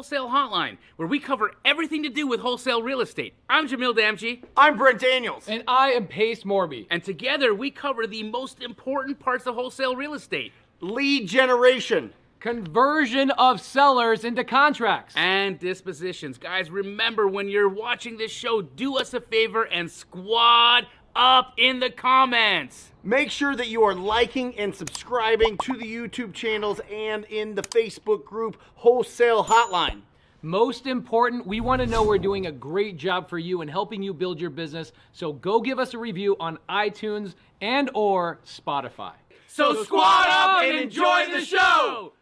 Wholesale Hotline, where we cover everything to do with wholesale real estate. I'm Jamil Damji. I'm Brent Daniels. And I am Pace Morby. And together we cover the most important parts of wholesale real estate. Lead generation. Conversion of sellers into contracts. And dispositions. Guys, remember when you're watching this show, do us a favor and squad up in the comments. Make sure that you are liking and subscribing to the YouTube channels and in the Facebook group Wholesale Hotline. Most important, we want to know we're doing a great job for you and helping you build your business. So go give us a review on iTunes and or Spotify. So squad up and enjoy the show!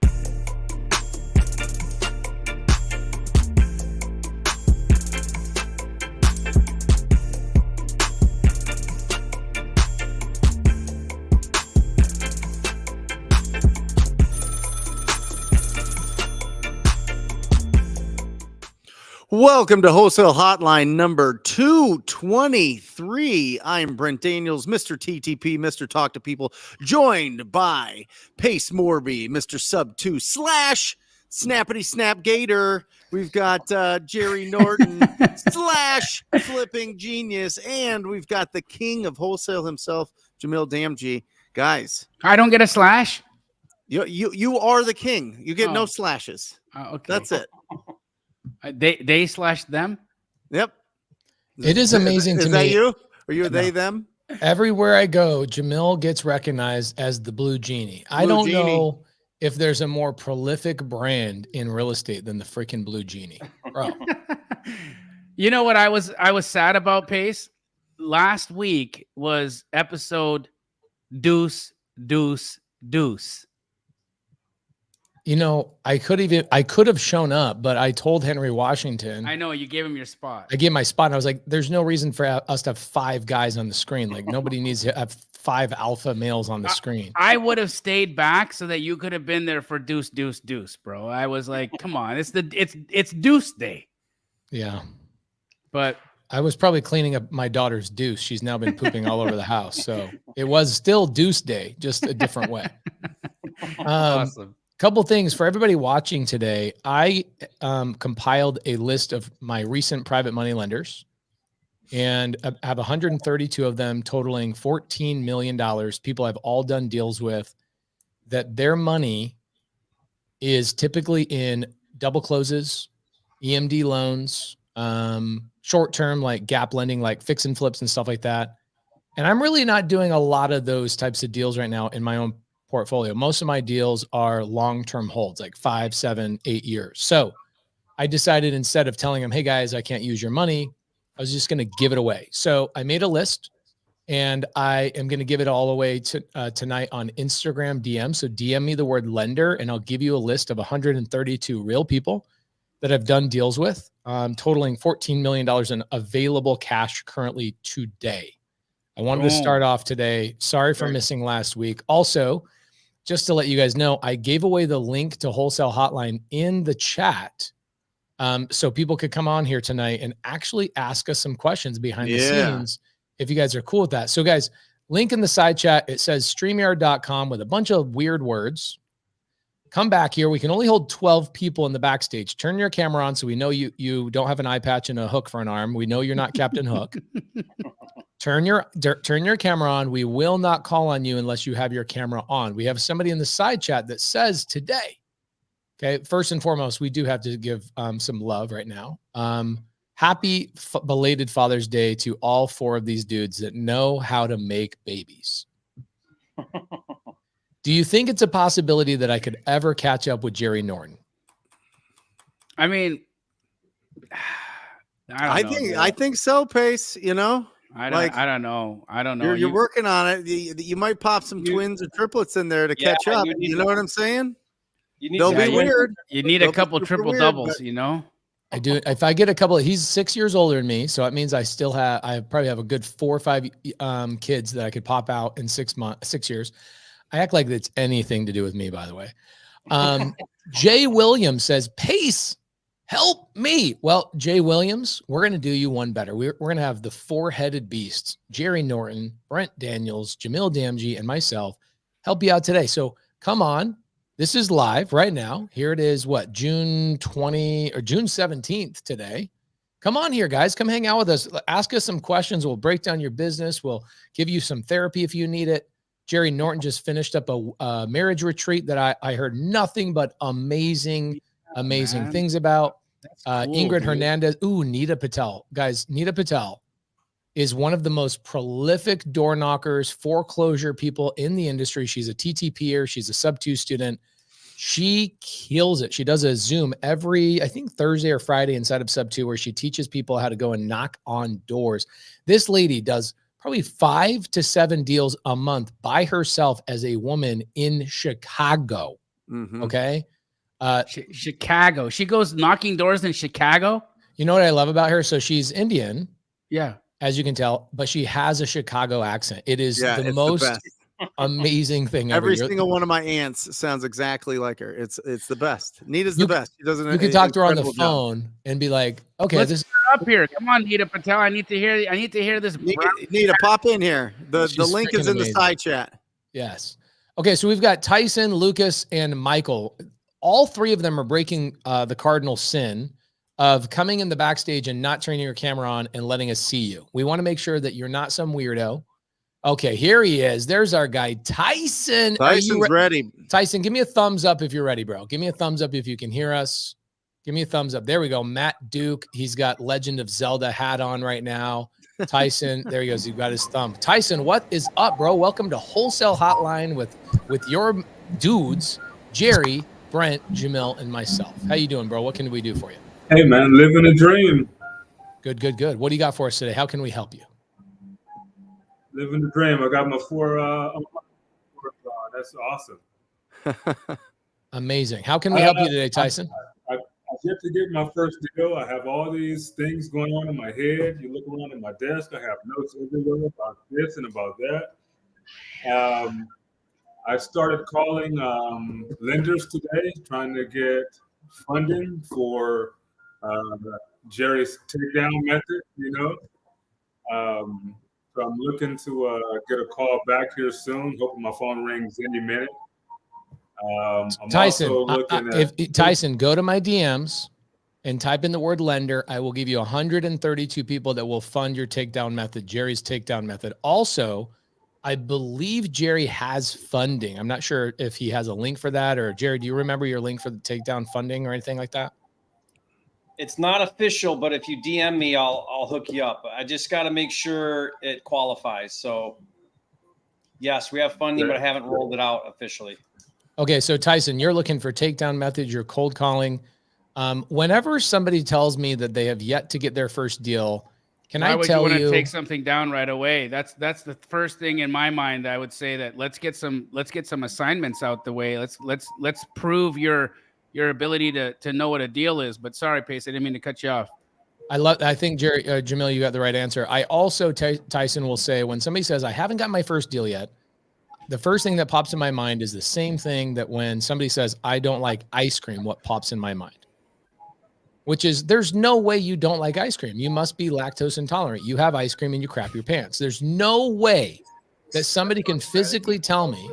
Welcome to Wholesale Hotline number 223. I'm Brent Daniels, Mr. TTP, Mr. Talk to People, joined by Pace Morby, Mr. Subto / Snappity Snap Gator. We've got Jerry Norton / Flipping Genius, and we've got the king of wholesale himself, Jamil Damji. Guys, I don't get a slash? You are the king. You get no slashes. Okay. That's it. They slash them? Yep. It is amazing to me. Is that you? Are you they, them? Everywhere I go, Jamil gets recognized as the Blue Genie. I don't know if there's a more prolific brand in real estate than the freaking Blue Genie. Bro. You know what I was sad about, Pace? Last week was episode Deuce. You know, I could have shown up, but I told Henry Washington. I know, you gave him your spot. I gave my spot, and I was like, there's no reason for us to have 5 guys on the screen. Like, nobody needs to have 5 alpha males on the screen. I would have stayed back so that you could have been there for Deuce, bro. I was like, come on, it's Deuce Day. Yeah. But I was probably cleaning up my daughter's deuce. She's now been pooping all over the house. So it was still Deuce Day, just a different way. Awesome. Couple things for everybody watching today. I compiled a list of my recent private money lenders, and I have 132 of them totaling $14 million. People I've all done deals with that their money is typically in double closes, EMD loans, short-term like gap lending, like fix and flips and stuff like that. And I'm really not doing a lot of those types of deals right now in my own portfolio. Most of my deals are long-term holds, like 5, 7, 8 years. So I decided instead of telling them, hey guys, I can't use your money, I was just going to give it away. So I made a list, and I am going to give it all away to tonight on Instagram DM. So DM me the word lender, and I'll give you a list of 132 real people that I've done deals with, totaling $14 million in available cash currently today. I wanted to start off today. Sorry for missing last week. Also, just to let you guys know, I gave away the link to Wholesale Hotline in the chat, so people could come on here tonight and actually ask us some questions behind the scenes, if you guys are cool with that. So guys, link in the side chat. It says StreamYard.com with a bunch of weird words. Come back here. We can only hold 12 people in the backstage. Turn your camera on so we know you don't have an eye patch and a hook for an arm. We know you're not Captain Hook. Turn your camera on. We will not call on you unless you have your camera on. We have somebody in the side chat that says today, okay, first and foremost, we do have to give some love right now. Happy belated Father's Day to all 4 of these dudes that know how to make babies. Do you think it's a possibility that I could ever catch up with Jerry Norton? I mean, I think so, Pace, you know? I don't know. You're working on it. You might pop some twins or triplets in there to catch up. You know what I'm saying? They'll be weird. You need a couple triple doubles, you know? I do. If I get a couple, he's 6 years older than me, so that means I probably have a good 4 or 5 kids that I could pop out in 6 years. I act like it's anything to do with me, by the way. Jay Williams says, Pace, help me. Well, Jay Williams, we're going to do you one better. We're going to have the 4-headed beasts, Jerry Norton, Brent Daniels, Jamil Damji, and myself help you out today. So come on, This is live right now. Here it is, what, June 20 or June 17th today. Come on here, guys. Come hang out with us. Ask us some questions. We'll break down your business. We'll give you some therapy if you need it. Jerry Norton just finished up a marriage retreat that I heard nothing but amazing things about. Cool, Ingrid dude. Hernandez. Ooh, Nita Patel. Guys, Nita Patel is one of the most prolific door knockers, foreclosure people in the industry. She's a TTPer. She's a sub-2 student. She kills it. She does a Zoom every, I think, Thursday or Friday inside of sub-2 where she teaches people how to go and knock on doors. This lady does probably 5 to 7 deals a month by herself as a woman in Chicago. Mhm. Okay. Chicago. She goes knocking doors in Chicago. You know what I love about her? So she's Indian, Yeah. as you can tell, but she has a Chicago accent. It is Yeah, the it's most best. amazing thing ever. Every single one of my aunts sounds exactly like her. It's the best. Nita's the best. She does You could talk to her on the incredible job. phone and be like, okay, Let's this get her up here. Come on, Nita Patel. I need to hear this. Nita, pop in here. The She's link is freaking in the amazing. side chat. yes. Okay, so we've got Tyson, Lucas, and Michael. All three of them are breaking the cardinal sin of coming in the backstage and not turning your camera on and letting us see you. We want to make sure that you're not some weirdo. Okay, here he is. There's our guy, Tyson. Are you Tyson's ready. Tyson, give me a thumbs up if you're ready, bro. Give me a thumbs up if you can hear us. Give me a thumbs up. There we go. Matt Duke. He's got Legend of Zelda hat on right now. Tyson, there he goes. He got his thumb. Tyson, what is up, bro? Welcome to Wholesale Hotline with your dudes, Jerry, Brent, Jamil, and myself. How you doing, bro? What can we do for you? Hey, man, living a dream. Good, good, good. What do you got for us today? How can we help you? Living the dream. I got my four. That's awesome. Amazing. How can we help you today, Tyson? I get to get my first deal. I have all these things going on in my head. You look around at my desk. I have notes everywhere about this and about that. I started calling lenders today, trying to get funding for Jerry's takedown method. So I'm looking to get a call back here soon. Hoping my phone rings any minute. I'm Tyson, also looking at Tyson, go to my DMs and type in the word lender. I will give you 132 people that will fund your takedown method, Jerry's takedown method. Also, I believe Jerry has funding. I'm not sure if he has a link for that, or Jerry, do you remember your link for the takedown funding or anything like that? It's not official, but if you DM me, I'll hook you up. I just got to make sure it qualifies. So yes, we have funding, but I haven't rolled it out officially. Okay, so Tyson, you're looking for takedown methods. You're cold calling. Whenever somebody tells me that they have yet to get their first deal, Why would you want to take something down right away? That's the first thing in my mind. I would say that let's get some assignments out the way. Let's prove your ability to know what a deal is. But sorry, Pace, I didn't mean to cut you off. I think Jerry, Jamil, you got the right answer. I also, Tyson, will say when somebody says, I haven't got my first deal yet, the first thing that pops in my mind is the same thing that when somebody says, I don't like ice cream, what pops in my mind? Which is, there's no way you don't like ice cream. You must be lactose intolerant. You have ice cream and you crap your pants. There's no way that somebody can physically tell me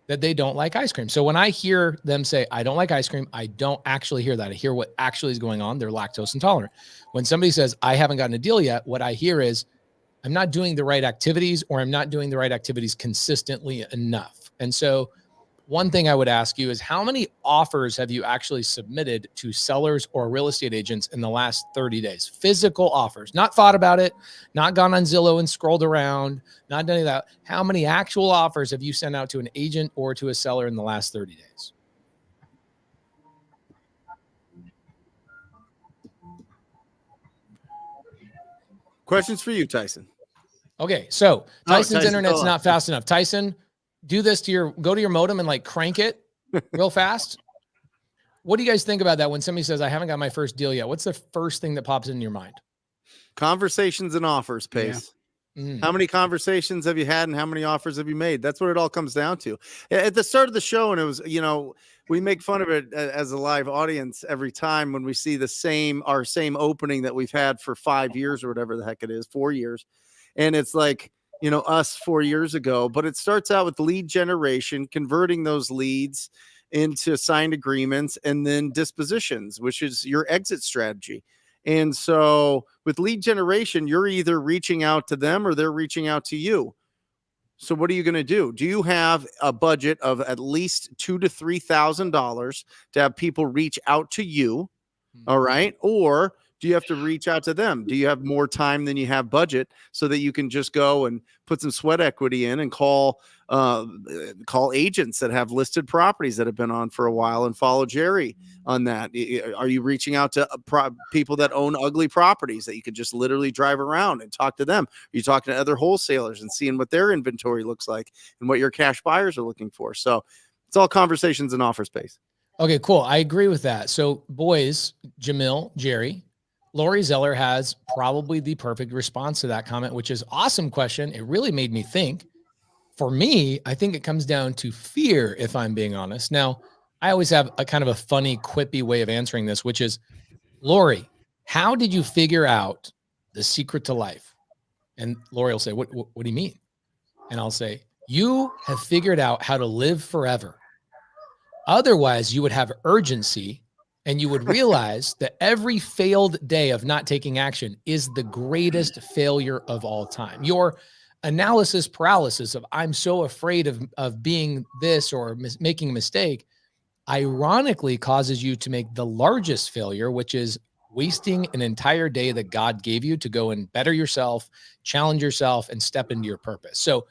that they don't like ice cream. So when I hear them say, I don't like ice cream, I don't actually hear that. I hear what actually is going on. They're lactose intolerant. When somebody says, I haven't gotten a deal yet, what I hear is, I'm not doing the right activities, or I'm not doing the right activities consistently enough. And so one thing I would ask you is, how many offers have you actually submitted to sellers or real estate agents in the last 30 days? Physical offers, not thought about it, not gone on Zillow and scrolled around, not done any of that. How many actual offers have you sent out to an agent or to a seller in the last 30 days? Questions for you, Tyson. Okay, so Tyson's Tyson, internet's go on. not fast enough. Tyson, do this to go to your modem and like crank it real fast. What do you guys think about that when somebody says, I haven't got my first deal yet? What's the first thing that pops in your mind? Conversations and offers, Pace. Yeah. How many conversations have you had and how many offers have you made? That's what it all comes down to. At the start of the show, and it was, we make fun of it as a live audience every time when we see our same opening that we've had for 5 years or whatever the heck it is, 4 years. And it's like, us 4 years ago, but it starts out with lead generation, converting those leads into signed agreements and then dispositions, which is your exit strategy. And so with lead generation, you're either reaching out to them or they're reaching out to you. So what are you going to do? Do you have a budget of at least $2,000 to $3,000 to have people reach out to you? All right. Or do you have to reach out to them? Do you have more time than you have budget so that you can just go and put some sweat equity in and call agents that have listed properties that have been on for a while and follow Jerry on that? Are you reaching out to people that own ugly properties that you could just literally drive around and talk to them? Are you talking to other wholesalers and seeing what their inventory looks like and what your cash buyers are looking for? So it's all conversations in offer space. Okay, cool. I agree with that. So boys, Jamil, Jerry, Lori Zeller has probably the perfect response to that comment, which is awesome question. It really made me think. For me, I think it comes down to fear, if I'm being honest. Now, I always have a kind of a funny, quippy way of answering this, which is, Lori, how did you figure out the secret to life? And Lori will say, what do you mean? And I'll say, you have figured out how to live forever. Otherwise, you would have urgency and you would realize that every failed day of not taking action is the greatest failure of all time. Your analysis paralysis of I'm so afraid of being this or making a mistake, ironically causes you to make the largest failure, which is wasting an entire day that God gave you to go and better yourself, challenge yourself, and step into your purpose. So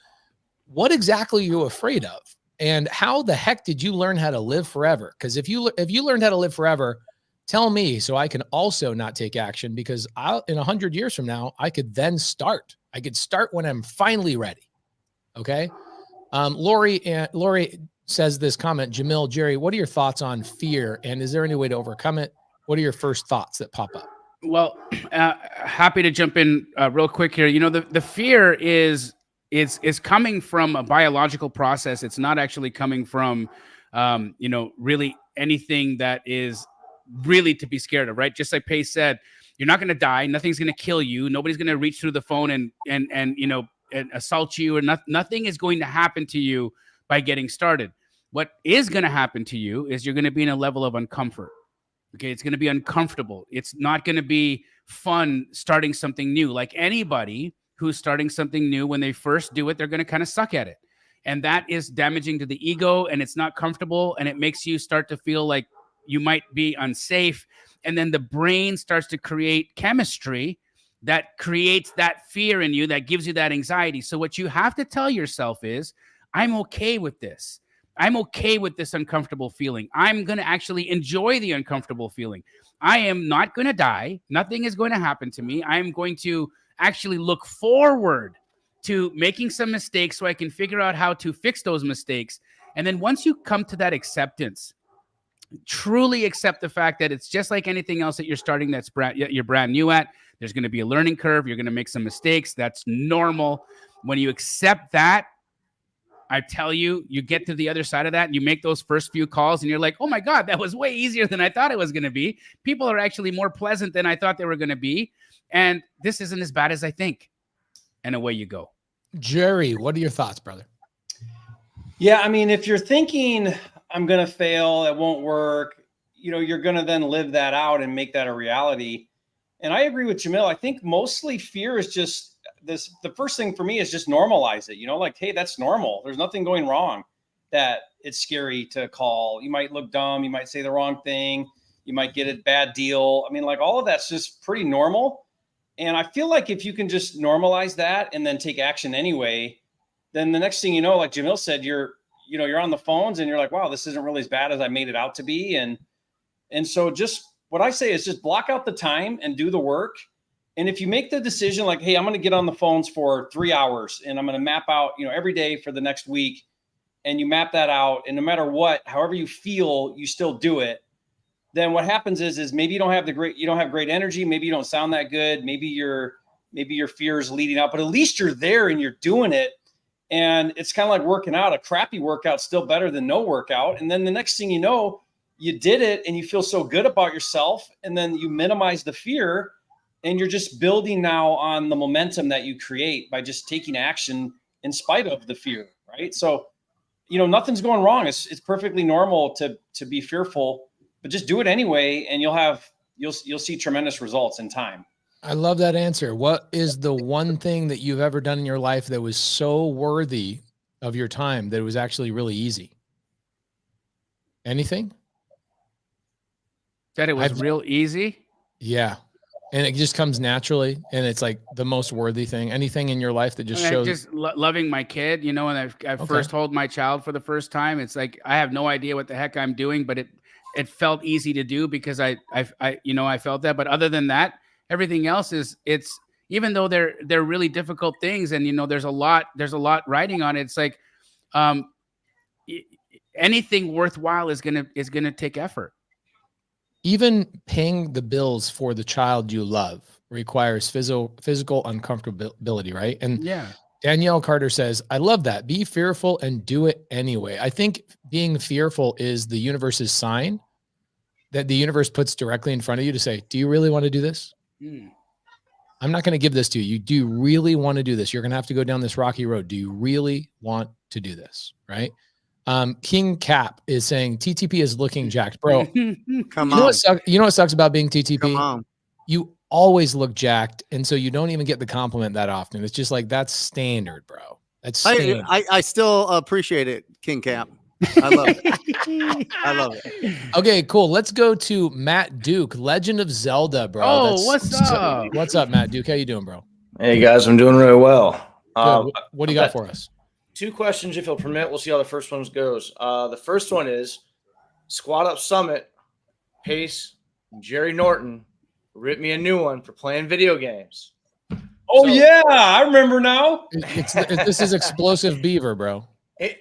what exactly are you afraid of? And how the heck did you learn how to live forever? Because if you learned how to live forever, tell me so I can also not take action, because in 100 years from now, I could then start. I could start when I'm finally ready. Okay. Lori says this comment, Jamil, Jerry, what are your thoughts on fear? And is there any way to overcome it? What are your first thoughts that pop up? Well, happy to jump in real quick here. You know, the fear is coming from a biological process. It's not actually coming from, really anything that is really to be scared of, right? Just like Pace said, you're not going to die. Nothing's going to kill you. Nobody's going to reach through the phone and assault you, or nothing is going to happen to you by getting started. What is going to happen to you is you're going to be in a level of uncomfort. Okay. It's going to be uncomfortable. It's not going to be fun starting something new. Like anybody who's starting something new, when they first do it, they're going to kind of suck at it. And that is damaging to the ego, and it's not comfortable, and it makes you start to feel like you might be unsafe. And then the brain starts to create chemistry that creates that fear in you, that gives you that anxiety. So what you have to tell yourself is, I'm okay with this. I'm okay with this uncomfortable feeling. I'm going to actually enjoy the uncomfortable feeling. I am not going to die. Nothing is going to happen to me. I'm going to actually look forward to making some mistakes so I can figure out how to fix those mistakes. And then once you come to that acceptance, truly accept the fact that it's just like anything else that you're starting you're brand new at. There's going to be a learning curve. You're going to make some mistakes. That's normal. When you accept that, I tell you, you get to the other side of that and you make those first few calls and you're like, oh my God, that was way easier than I thought it was going to be. People are actually more pleasant than I thought they were going to be. And this isn't as bad as I think. And away you go. Jerry, what are your thoughts, brother? Yeah, I mean, if you're thinking I'm going to fail, it won't work, you're going to then live that out and make that a reality. And I agree with Jamil. I think mostly fear is just this. The first thing for me is just normalize it, like, hey, that's normal. There's nothing going wrong, that it's scary to call. You might look dumb. You might say the wrong thing. You might get a bad deal. I mean, like, all of that's just pretty normal. And I feel like if you can just normalize that and then take action anyway, then the next thing you know, like Jamil said, you're on the phones and you're like, wow, this isn't really as bad as I made it out to be. And so just what I say is just block out the time and do the work. And if you make the decision like, hey, I'm going to get on the phones for 3 hours and I'm going to map out, every day for the next week, and you map that out, and no matter what, however you feel, you still do it. Then what happens is maybe you don't have great energy. Maybe you don't sound that good. Maybe your fear is leading out, but at least you're there and you're doing it. And it's kind of like working out. A crappy workout's still better than no workout. And then the next thing you know, you did it and you feel so good about yourself. And then you minimize the fear and you're just building now on the momentum that you create by just taking action in spite of the fear. Right. So, nothing's going wrong. It's perfectly normal to be fearful, but just do it anyway, and you'll see tremendous results in time. I love that answer. What is the one thing that you've ever done in your life that was so worthy of your time that it was actually really easy? Anything? That it was real easy? Yeah. And it just comes naturally, and it's like the most worthy thing. Anything in your life that just shows? Just loving my kid, when I first hold my child for the first time, it's like I have no idea what the heck I'm doing, but it felt easy to do because I felt that. But other than that, everything else it's even though they're really difficult things, and there's a lot riding on it. It's like anything worthwhile is gonna take effort. Even paying the bills for the child you love requires physical uncomfortability, right? And yeah, Danielle Carter says, I love that. Be fearful and do it anyway. I think being fearful is the universe's sign that the universe puts directly in front of you to say, do you really want to do this? I'm not going to give this to you. Do you really want to do this? You're going to have to go down this rocky road. Do you really want to do this? Right? King Cap is saying TTP is looking jacked, bro. Come on. You know what sucks about being TTP? Come on. You always look jacked, and so you don't even get the compliment that often. It's just like that's standard, bro. That's standard. I still appreciate it, King Cap. I love it. I love it. Okay, cool. Let's go to Matt Duke, Legend of Zelda, bro. Oh, what's up? What's up, Matt Duke? How you doing, bro? Hey guys, I'm doing really well. What do you got for us? 2 questions, if you'll permit. We'll see how the first one goes. The first one is Squad Up Summit, Pace, Jerry Norton ripped me a new one for playing video games. Oh, yeah, I remember now. This is Explosive Beaver, bro.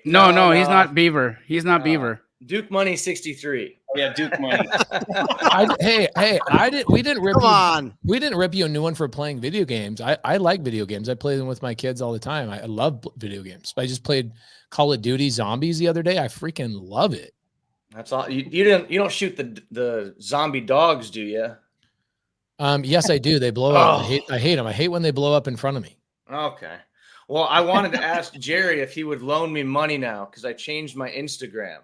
No, he's not Beaver. He's not Beaver. Duke Money 63. Yeah, Duke Money. We didn't rip Come on. We didn't rip you a new one for playing video games. I like video games. I play them with my kids all the time. I love video games. I just played Call of Duty Zombies the other day. I freaking love it. That's all. You don't shoot the zombie dogs, do you? Yes, I do. They blow up. I hate them. I hate when they blow up in front of me. Okay. Well, I wanted to ask Jerry if he would loan me money now because I changed my Instagram.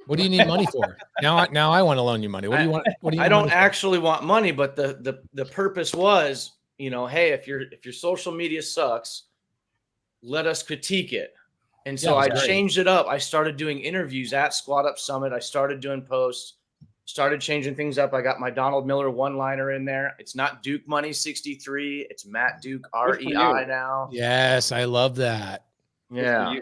What do you need money for? Now I want to loan you money. What do you want? What do you? I don't actually want money, but the purpose was, hey, if your social media sucks, let us critique it. And so I changed it up. I started doing interviews at Squad Up Summit. I started doing posts, started changing things up. I got my Donald Miller one-liner in there. It's not Duke Money 63. It's Matt Duke REI now. Yes, I love that. Yeah.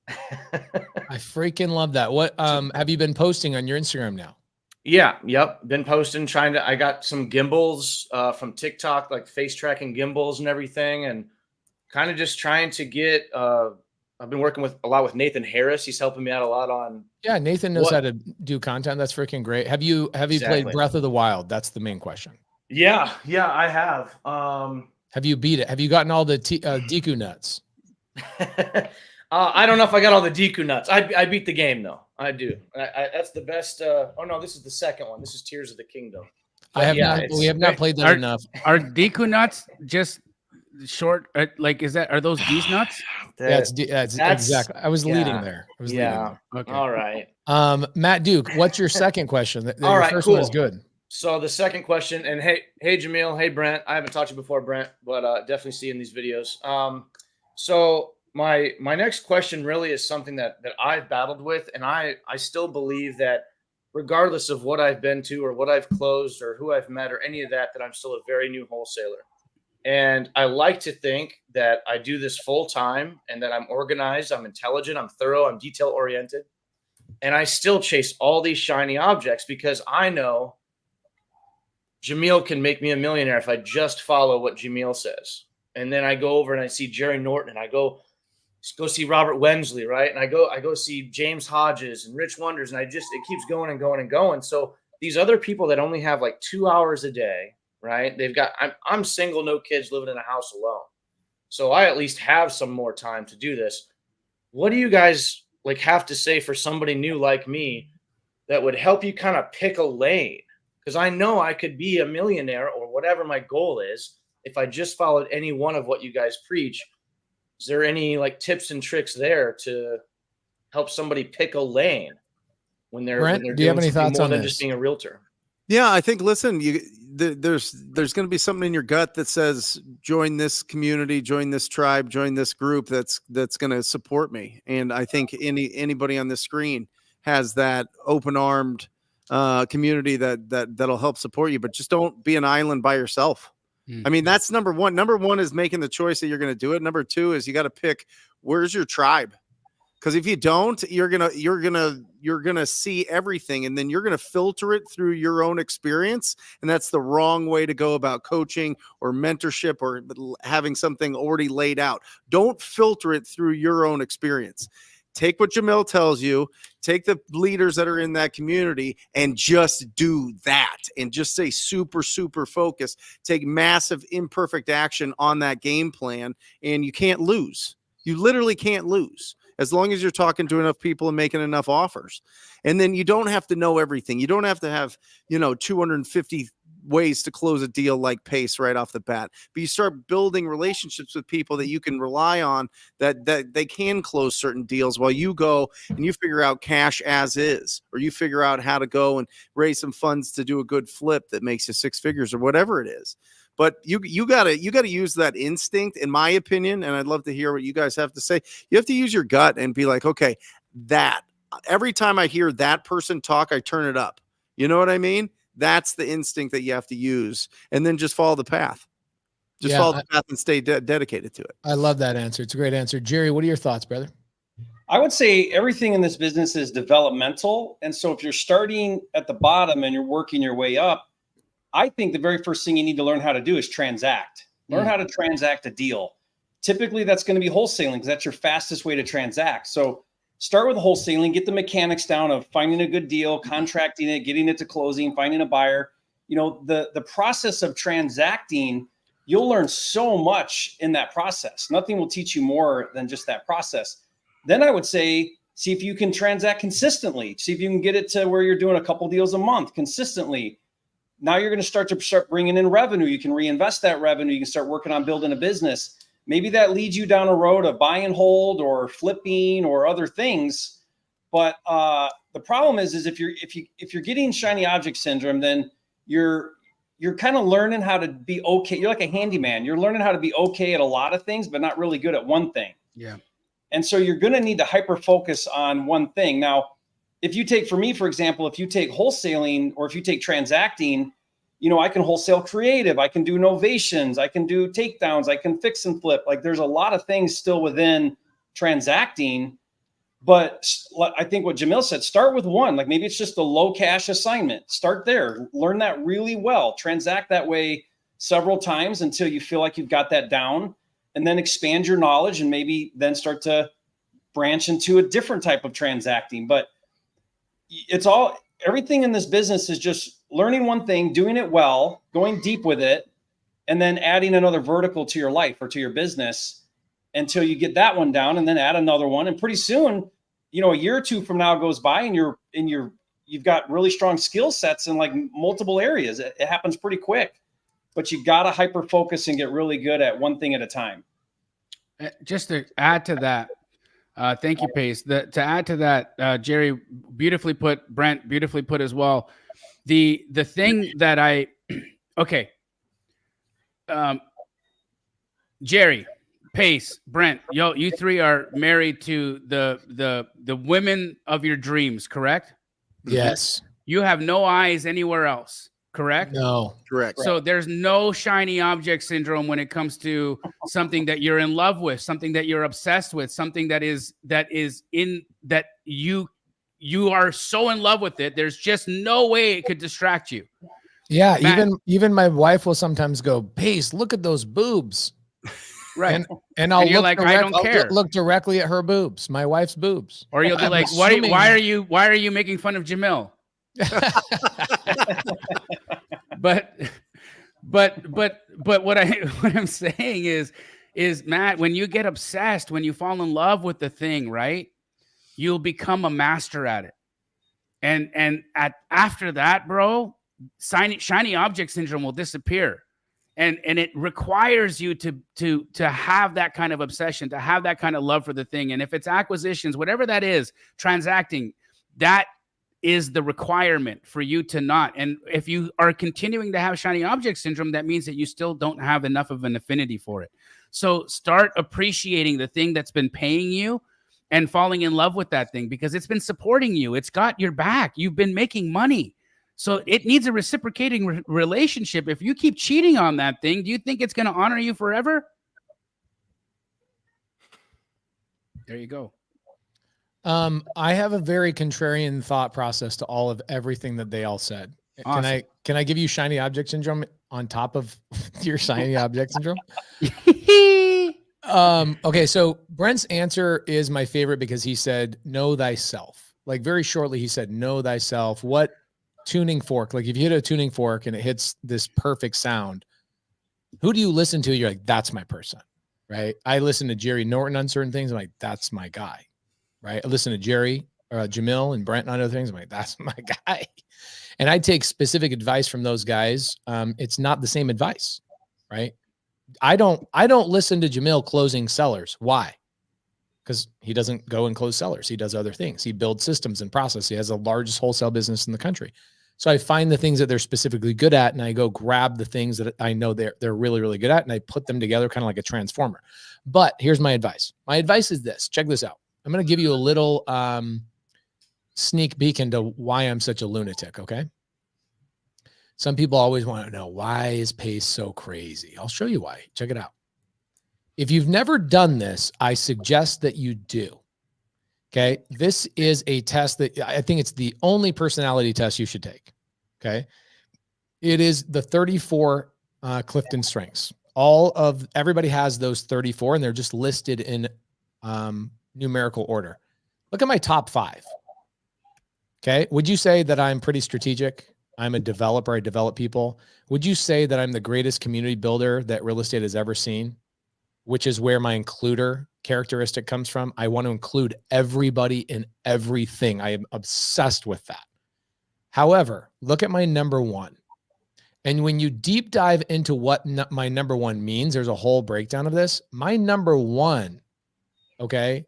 I freaking love that. What have you been posting on your Instagram now? Yeah, yep. Been posting, I got some gimbals from TikTok, like face tracking gimbals and everything, and kind of just trying to get I've been working a lot with Nathan Harris. He's helping me out a lot on. Yeah, Nathan knows how to do content. That's freaking great. Have you played Breath of the Wild? That's the main question. Yeah, I have. Have you beat it? Have you gotten all the Deku nuts? I don't know if I got all the Deku nuts. I beat the game though. I do. That's the best. Oh no, this is the second one. This is Tears of the Kingdom. We have not played that enough. Are Deku nuts just short? Are those these nuts? That's exactly. I was leading there. Okay. All right. Matt Duke, what's your second question? All right. First cool. one is good. So the second question, and hey Jamil, hey Brent. I haven't talked to you before, Brent, but definitely see in these videos. So my next question really is something that I've battled with, and I still believe that regardless of what I've been to or what I've closed or who I've met or any of that I'm still a very new wholesaler. And I like to think that I do this full time and that I'm organized, I'm intelligent, I'm thorough, I'm detail oriented. And I still chase all these shiny objects because I know Jamil can make me a millionaire if I just follow what Jamil says. And then I go over and I see Jerry Norton and I go see Robert Wensley, right? And I go see James Hodges and Rich Wonders, and it keeps going and going and going. So these other people that only have like 2 hours a day, right? I'm single, no kids, living in a house alone. So I at least have some more time to do this. What do you guys have to say for somebody new like me that would help you kind of pick a lane? Because I know I could be a millionaire or whatever my goal is if I just followed any one of what you guys preach. Is there any tips and tricks there to help somebody pick a lane when they're Brent, do you have any thoughts more on than this? just being a realtor? Yeah, I think, listen, there's going to be something in your gut that says, join this community, join this tribe, join this group that's going to support me. And I think anybody on the screen has that open-armed community that'll help support you, but just don't be an island by yourself. I mean, that's number one. Number one is making the choice that you're going to do it. Number two is you got to pick, where's your tribe? Because if you don't, you're gonna see everything, and then you're gonna filter it through your own experience, and that's the wrong way to go about coaching or mentorship or having something already laid out. Don't filter it through your own experience. Take what Jamil tells you, take the leaders that are in that community, and just do that, and just stay super, super focused. Take massive imperfect action on that game plan, and you can't lose. You literally can't lose, as long as you're talking to enough people and making enough offers. And then you don't have to know everything. You don't have to have, 250 ways to close a deal like Pace right off the bat. But you start building relationships with people that you can rely on, that they can close certain deals while you go and you figure out cash as is, or you figure out how to go and raise some funds to do a good flip that makes you six figures or whatever it is. But you gotta use that instinct, in my opinion, and I'd love to hear what you guys have to say. You have to use your gut and be like, okay, that every time I hear that person talk, I turn it up. You know what I mean? That's the instinct that you have to use, and then just follow the path. Follow the path and stay dedicated to it. I love that answer. It's a great answer. Jerry, what are your thoughts, brother? I would say everything in this business is developmental. And so if you're starting at the bottom and you're working your way up, I think the very first thing you need to learn how to do is transact. Learn how to transact a deal. Typically, that's going to be wholesaling, because that's your fastest way to transact. So start with wholesaling, get the mechanics down of finding a good deal, contracting it, getting it to closing, finding a buyer. The process of transacting, you'll learn so much in that process. Nothing will teach you more than just that process. Then I would say, see if you can transact consistently. See if you can get it to where you're doing a couple deals a month consistently. Now you're going to start bringing in revenue. You can reinvest that revenue. You can start working on building a business. Maybe that leads you down a road of buy and hold or flipping or other things. But the problem is if you're getting shiny object syndrome, then you're kind of learning how to be okay. You're like a handyman. You're learning how to be okay at a lot of things, but not really good at one thing. Yeah. And so you're going to need to hyper focus on one thing. Now, if you take, for me, for example, if you take wholesaling or if you take transacting, I can wholesale creative, I can do novations, I can do takedowns, I can fix and flip. Like, there's a lot of things still within transacting. But I think what Jamil said, start with one. Like, maybe it's just a low cash assignment. Start there, learn that really well, transact that way several times until you feel like you've got that down, and then expand your knowledge and maybe then start to branch into a different type of transacting. But everything in this business is just learning one thing, doing it well, going deep with it, and then adding another vertical to your life or to your business until you get that one down, and then add another one. And pretty soon, a year or two from now goes by and you've got really strong skill sets in like multiple areas. It happens pretty quick, but you got to hyper focus and get really good at one thing at a time. Just to add to that, thank you, Pace. To add to that, Jerry, beautifully put. Brent, beautifully put as well. The thing that Jerry, Pace, Brent, you three are married to the women of your dreams, correct? Yes. You have no eyes anywhere else, correct? No. Correct. So there's no shiny object syndrome when it comes to something that you're in love with, something that you're obsessed with, something that you are so in love with it. There's just no way it could distract you. Yeah. Matt, even my wife will sometimes go, Pace, look at those boobs. Right. And I'll you're like, I don't care. Look directly at her boobs, my wife's boobs. Or you'll be like, why are you making fun of Jamil? But what I'm saying is Matt, when you get obsessed, when you fall in love with the thing, right, you'll become a master at it. And after that, bro, shiny object syndrome will disappear. And it requires you to have that kind of obsession, to have that kind of love for the thing. And if it's acquisitions, whatever that is, transacting, that is the requirement for you to not. And if you are continuing to have shiny object syndrome, that means that you still don't have enough of an affinity for it. So start appreciating the thing that's been paying you and falling in love with that thing, because it's been supporting you. It's got your back. You've been making money. So it needs a reciprocating relationship. If you keep cheating on that thing, do you think it's going to honor you forever? There you go. I have a very contrarian thought process to all of everything that they all said. Awesome. Can I give you shiny object syndrome on top of your shiny object syndrome? Okay. So Brent's answer is my favorite because he said, know thyself. Like very shortly, he said, know thyself. What tuning fork? Like if you hit a tuning fork and it hits this perfect sound, who do you listen to? You're like, that's my person, right? I listen to Jerry Norton on certain things. I'm like, that's my guy, right? I listen to Jerry, Jamil and Brent on other things. I'm like, that's my guy. And I take specific advice from those guys. It's not the same advice, right? I don't listen to Jamil closing sellers. Why? Because he doesn't go and close sellers. He does other things. He builds systems and process. He has the largest wholesale business in the country. So I find the things that they're specifically good at, and I go grab the things that I know they're really, really good at, and I put them together kind of like a transformer. But here's my advice. My advice is this. Check this out. I'm going to give you a little sneak peek into why I'm such a lunatic, okay? Some people always want to know, why is Pace so crazy? I'll show you why. Check it out. If you've never done this, I suggest that you do. Okay. This is a test that I think it's the only personality test you should take. Okay. It is the 34 Clifton strengths. Everybody has those 34 and they're just listed in numerical order. Look at my top 5. Okay. Would you say that I'm pretty strategic? I'm a developer. I develop people. Would you say that I'm the greatest community builder that real estate has ever seen? Which is where my includer characteristic comes from. I want to include everybody in everything. I am obsessed with that. However, look at my number 1. And when you deep dive into what my number 1 means, there's a whole breakdown of this. My number 1, okay,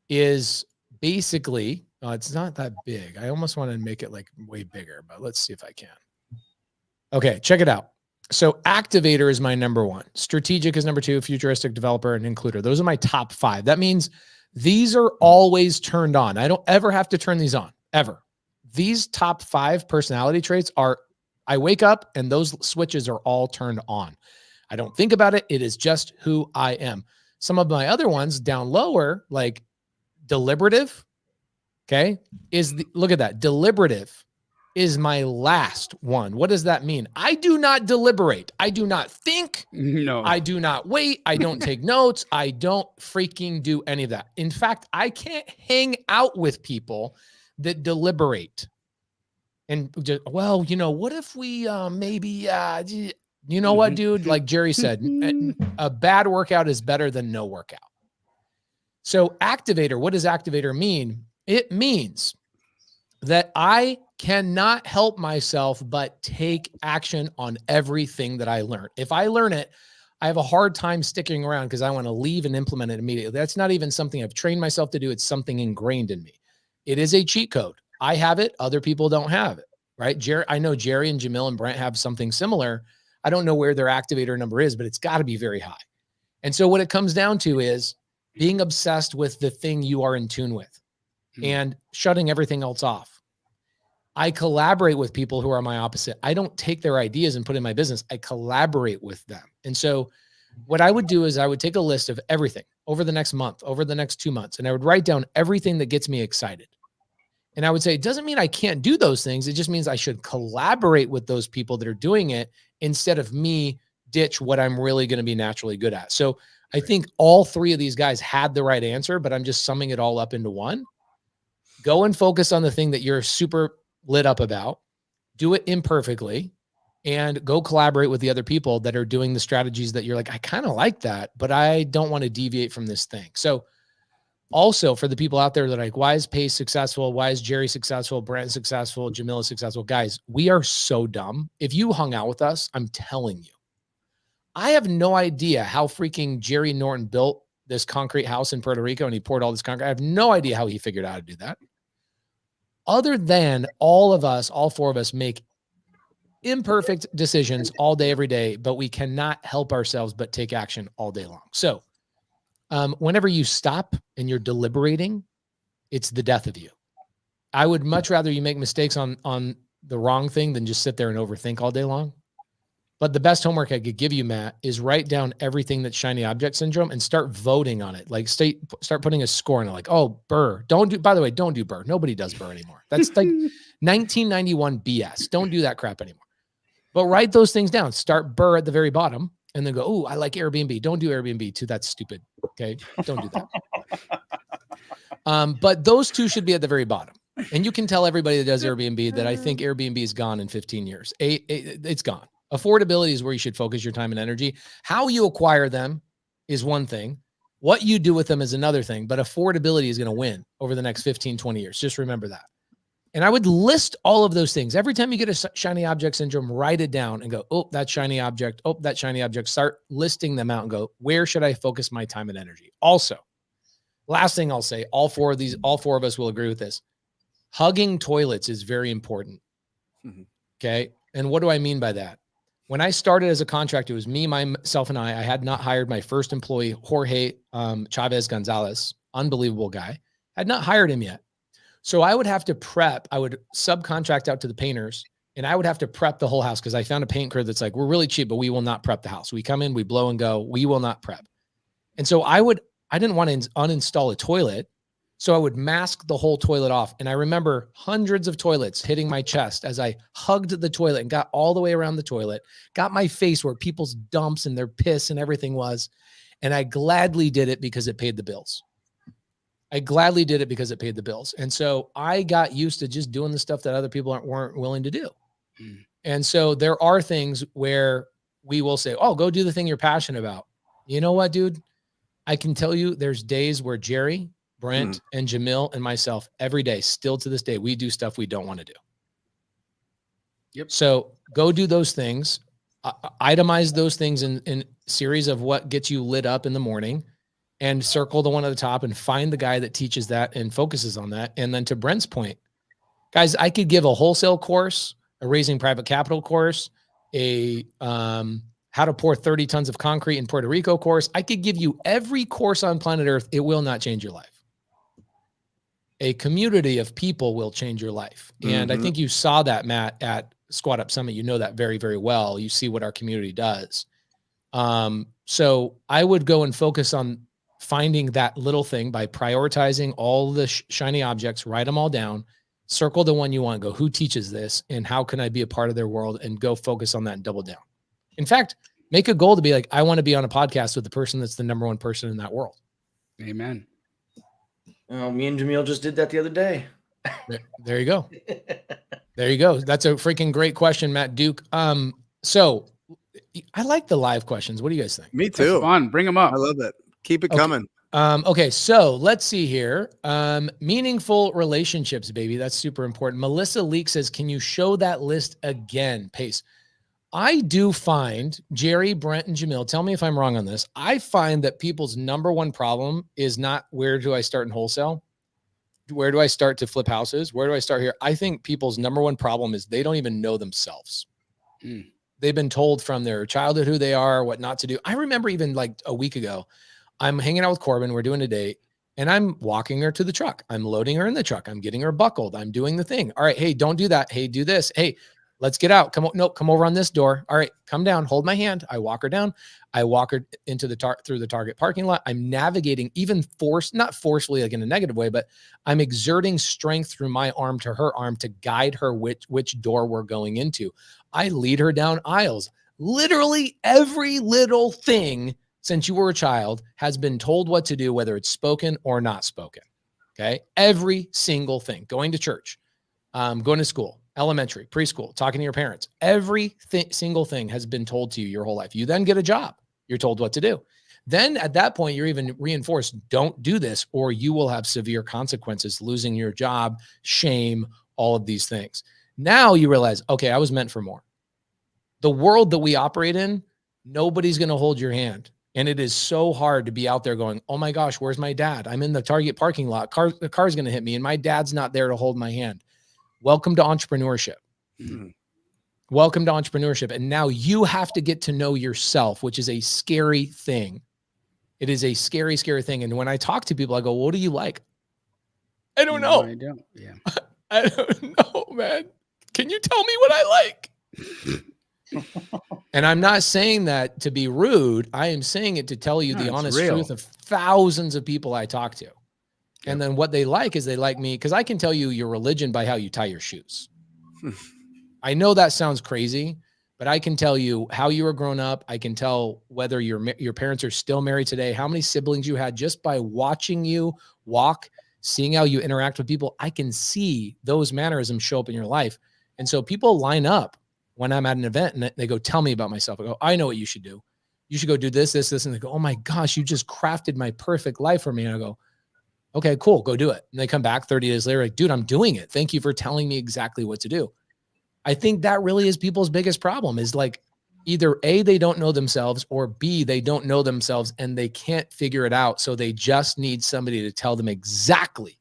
is basically, it's not that big. I almost want to make it like way bigger, but let's see if I can. Okay, check it out. So activator is my number 1. Strategic is number 2. Futuristic, developer, and includer. Those are my top 5. That means these are always turned on. I don't ever have to turn these on, ever. These top 5 personality traits are, I wake up and those switches are all turned on. I don't think about it. It is just who I am. Some of my other ones down lower, like deliberative, okay, look at that. Deliberative is my last one. What does that mean? I do not deliberate. I do not think. No. I do not wait. I don't take notes. I don't freaking do any of that. In fact, I can't hang out with people that deliberate. And just, well, you know, what if we maybe, you know what, dude? Like Jerry said, a bad workout is better than no workout. So activator, what does activator mean? It means that I cannot help myself but take action on everything that I learn. If I learn it, I have a hard time sticking around because I want to leave and implement it immediately. That's not even something I've trained myself to do. It's something ingrained in me. It is a cheat code. I have it. Other people don't have it, right? I know Jerry and Jamil and Brent have something similar. I don't know where their activator number is, but it's got to be very high. And so what it comes down to is being obsessed with the thing you are in tune with and shutting everything else off. I collaborate with people who are my opposite. I don't take their ideas and put in my business. I collaborate with them. And so what I would do is I would take a list of everything over the next month, over the next 2 months, and I would write down everything that gets me excited. And I would say, it doesn't mean I can't do those things. It just means I should collaborate with those people that are doing it instead of me ditch what I'm really going to be naturally good at. So I think all 3 of these guys had the right answer, but I'm just summing it all up into one. Go and focus on the thing that you're super lit up about, do it imperfectly, and go collaborate with the other people that are doing the strategies that you're like, I kind of like that, but I don't want to deviate from this thing. So also for the people out there that are like, why is Pace successful? Why is Jerry successful? Brent successful? Jamil is successful? Guys, we are so dumb. If you hung out with us, I'm telling you, I have no idea how freaking Jerry Norton built this concrete house in Puerto Rico and he poured all this concrete. I have no idea how he figured out how to do that. Other than all of us, all four of us make imperfect decisions all day, every day, but we cannot help ourselves but take action all day long. So whenever you stop and you're deliberating, it's the death of you. I would much rather you make mistakes on the wrong thing than just sit there and overthink all day long. But the best homework I could give you, Matt, is write down everything that's shiny object syndrome and start voting on it. Like start putting a score on it. Like, oh, Burr. By the way, don't do Burr. Nobody does Burr anymore. That's like 1991 BS. Don't do that crap anymore. But write those things down. Start Burr at the very bottom and then go, oh, I like Airbnb. Don't do Airbnb too. That's stupid. Okay. Don't do that. But those two should be at the very bottom. And you can tell everybody that does Airbnb that I think Airbnb is gone in 15 years. It's gone. Affordability is where you should focus your time and energy. How you acquire them is one thing. What you do with them is another thing. But affordability is going to win over the next 15, 20 years. Just remember that. And I would list all of those things. Every time you get a shiny object syndrome, write it down and go, oh, that shiny object. Oh, that shiny object. Start listing them out and go, where should I focus my time and energy? Also, last thing I'll say, all four of us will agree with this. Hugging toilets is very important. Okay. And what do I mean by that? When I started as a contractor, it was me, myself, and I had not hired my first employee, Jorge Chavez Gonzalez, unbelievable guy. I had not hired him yet. So I would have to prep. I would subcontract out to the painters, and I would have to prep the whole house because I found a paint crew that's like, we're really cheap, but we will not prep the house. We come in, we blow and go. We will not prep. And so I didn't want to uninstall a toilet. So I would mask the whole toilet off. And I remember hundreds of toilets hitting my chest as I hugged the toilet and got all the way around the toilet, got my face where people's dumps and their piss and everything was. And I gladly did it because it paid the bills. And so I got used to just doing the stuff that other people weren't willing to do. And so there are things where we will say, oh, go do the thing you're passionate about. You know what, dude? I can tell you there's days where Jerry, Brent, and Jamil and myself, every day, still to this day, we do stuff we don't want to do. Yep. So go do those things, itemize those things in series of what gets you lit up in the morning, and circle the one at the top and find the guy that teaches that and focuses on that. And then to Brent's point, guys, I could give a wholesale course, a raising private capital course, a how to pour 30 tons of concrete in Puerto Rico course. I could give you every course on planet Earth. It will not change your life. A community of people will change your life. And I think you saw that, Matt, at Squat Up Summit. You know that very, very well. You see what our community does. So I would go and focus on finding that little thing by prioritizing all the shiny objects, write them all down, circle the one you want, go, who teaches this and how can I be a part of their world, and go focus on that and double down. In fact, make a goal to be like, I want to be on a podcast with the person that's the number one person in that world. Amen. Oh, me and Jamil just did that the other day. There you go. There you go. That's a freaking great question, Matt Duke. So I like the live questions. What do you guys think? Me too. That's fun. Bring them up. I love it. Keep it coming. Okay, so let's see here. Meaningful relationships, baby. That's super important. Melissa Leek says, can you show that list again? Pace. I do find, Jerry, Brent, and Jamil, tell me if I'm wrong on this. I find that people's number one problem is not where do I start in wholesale? Where do I start to flip houses? Where do I start here? I think people's number one problem is they don't even know themselves. They've been told from their childhood who they are, what not to do. I remember even like a week ago, I'm hanging out with Corbin. We're doing a date and I'm walking her to the truck. I'm loading her in the truck. I'm getting her buckled. I'm doing the thing. All right. Hey, don't do that. Hey, do this. Hey, let's get out. Come on. No, come over on this door. All right, come down. Hold my hand. I walk her down. I walk her into through the Target parking lot. I'm navigating not forcefully like in a negative way, but I'm exerting strength through my arm to her arm to guide her which door we're going into. I lead her down aisles. Literally every little thing since you were a child has been told what to do, whether it's spoken or not spoken. Okay. Every single thing. Going to church, going to school, elementary, preschool, talking to your parents. Every single thing has been told to you your whole life. You then get a job. You're told what to do. Then at that point, you're even reinforced, don't do this or you will have severe consequences, losing your job, shame, all of these things. Now you realize, okay, I was meant for more. The world that we operate in, Nobody's going to hold your hand. And it is so hard to be out there going, oh my gosh, where's my dad? I'm in the Target parking lot. The car's going to hit me and my dad's not there to hold my hand. Welcome to entrepreneurship. Mm-hmm. Welcome to entrepreneurship. And now you have to get to know yourself, which is a scary thing. It is a scary, scary thing. And when I talk to people, I go, what do you like? I don't know. I don't. Yeah. I don't know, man. Can you tell me what I like? And I'm not saying that to be rude. I am saying it to tell you the honest truth of thousands of people I talk to. And then what they like is they like me because I can tell you your religion by how you tie your shoes. I know that sounds crazy, but I can tell you how you were grown up. I can tell whether your parents are still married today, how many siblings you had just by watching you walk, seeing how you interact with people. I can see those mannerisms show up in your life. And so people line up when I'm at an event and they go, tell me about myself. I go, I know what you should do. You should go do this, this, this. And they go, oh my gosh, you just crafted my perfect life for me. And I go, okay, cool, go do it. And they come back 30 days later, like, dude, I'm doing it. Thank you for telling me exactly what to do. I think that really is people's biggest problem is like either A, they don't know themselves, or B, they don't know themselves and they can't figure it out. So they just need somebody to tell them exactly,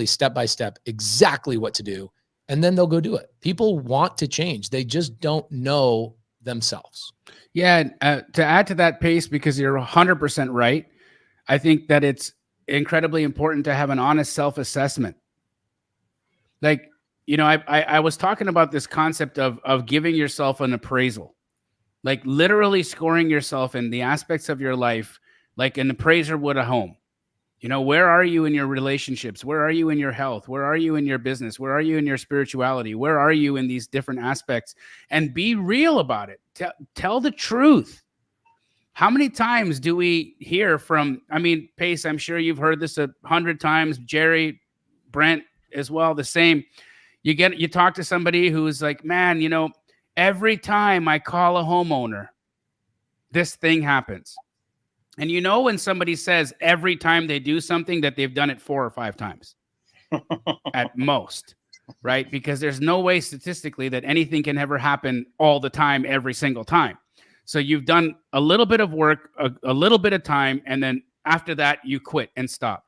step by step, exactly what to do. And then they'll go do it. People want to change. They just don't know themselves. Yeah. To add to that pace, because you're 100% right. I think that it's incredibly important to have an honest self-assessment. Like, you know, I was talking about this concept of giving yourself an appraisal, like literally scoring yourself in the aspects of your life, like an appraiser would a home. You know, where are you in your relationships? Where are you in your health? Where are you in your business? Where are you in your spirituality? Where are you in these different aspects? And be real about it. Tell the truth. How many times do we hear from, I mean, Pace, I'm sure you've heard this 100 times, Jerry, Brent as well, the same. You talk to somebody who's like, man, you know, every time I call a homeowner, this thing happens. And you know, when somebody says every time they do something that they've done it 4 or 5 times at most, right? Because there's no way statistically that anything can ever happen all the time, every single time. So you've done a little bit of work, a little bit of time, and then after that, you quit and stop.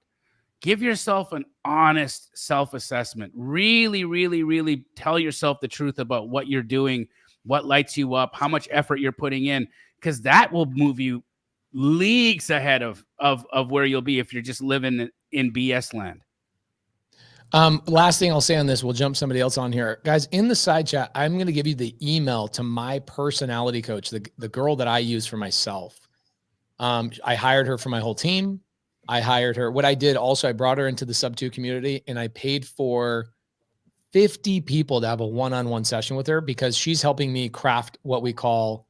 Give yourself an honest self-assessment. Really, really, really tell yourself the truth about what you're doing, what lights you up, how much effort you're putting in, because that will move you leagues ahead of where you'll be if you're just living in BS land. Last thing I'll say on this, we'll jump somebody else on here. Guys, in the side chat, I'm going to give you the email to my personality coach, the girl that I use for myself. I hired her for my whole team. I hired her. What I did also, I brought her into the subto community and I paid for 50 people to have a one-on-one session with her because she's helping me craft what we call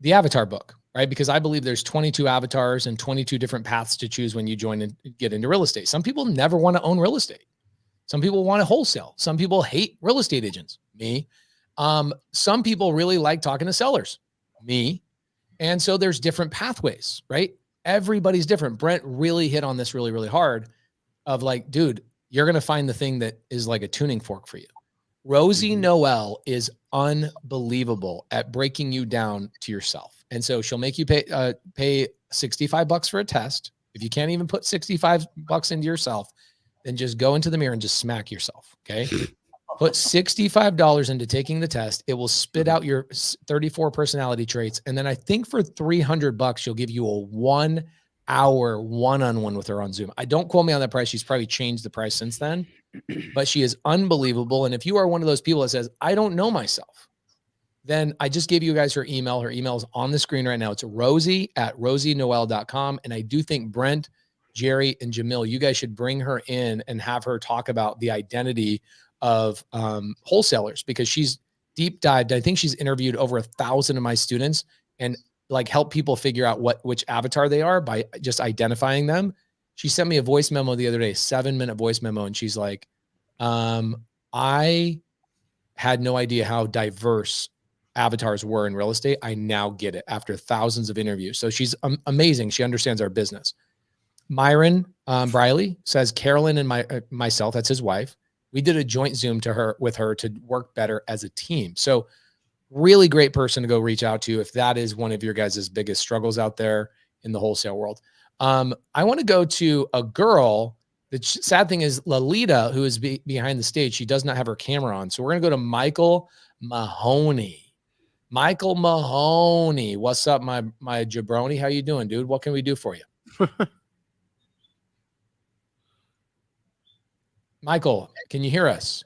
the avatar book, right? Because I believe there's 22 avatars and 22 different paths to choose when you join and get into real estate. Some people never want to own real estate. Some people want to wholesale. Some people hate real estate agents, me. Some people really like talking to sellers, me. And so there's different pathways, right? Everybody's different. Brent really hit on this really, really hard of like, dude, you're going to find the thing that is like a tuning fork for you. Rosie Noel is unbelievable at breaking you down to yourself. And so she'll make you pay $65 for a test. If you can't even put $65 into yourself, then just go into the mirror and just smack yourself. Okay. Put $65 into taking the test. It will spit out your 34 personality traits. And then I think for $300, she'll give you a 1 hour one-on-one with her on Zoom. I don't quote me on that price. She's probably changed the price since then, but she is unbelievable. And if you are one of those people that says, I don't know myself, then I just gave you guys her email. Her email is on the screen right now. It's rosie@rosienoel.com. And I do think Brent, Jerry, and Jamil, you guys should bring her in and have her talk about the identity of wholesalers, because she's deep dived. I think she's interviewed over 1,000 of my students and like help people figure out which avatar they are by just identifying them. She sent me a voice memo the other day, 7-minute voice memo. And she's like, I had no idea how diverse avatars were in real estate. I now get it after thousands of interviews. So she's amazing. She understands our business. Myron Briley says Carolyn and myself, that's his wife, we did a joint Zoom with her to work better as a team. So Really great person to go reach out to if that is one of your guys' biggest struggles out there in the wholesale world. I want to go to a girl. The sad thing is Lalita, who is behind the stage, she does not have her camera on. So we're going to go to Michael Mahoney. Michael Mahoney. What's up, my jabroni? How you doing, dude? What can we do for you? Michael, can you hear us?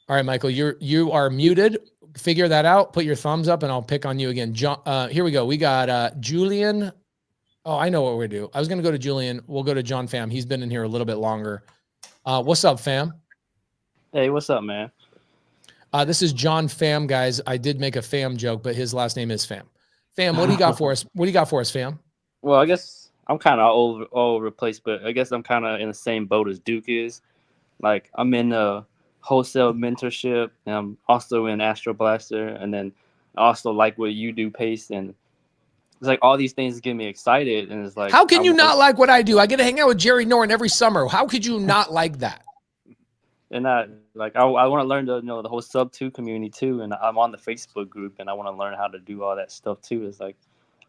All right, Michael, you are muted. Figure that out. Put your thumbs up, and I'll pick on you again. John, here we go. We got Julian. Oh, I know what we're gonna do. I was gonna go to Julian. We'll go to John Pham. He's been in here a little bit longer. What's up, Pham? Hey, what's up, man? This is John Pham, guys. I did make a Pham joke, but his last name is Pham. Pham, what do you got for us? What do you got for us, Pham? Well, I guess I'm kind of all over the place, but I guess I'm kind of in the same boat as Duke is. Like, I'm in a wholesale mentorship, and I'm also in Astro Blaster, and then I also like what you do, Pace, and it's like all these things get me excited, and it's like, how can you not like what I do? I get to hang out with Jerry Norton every summer. How could you not like that? And I want to learn the whole subto community too, and I'm on the Facebook group, and I want to learn how to do all that stuff too. It's like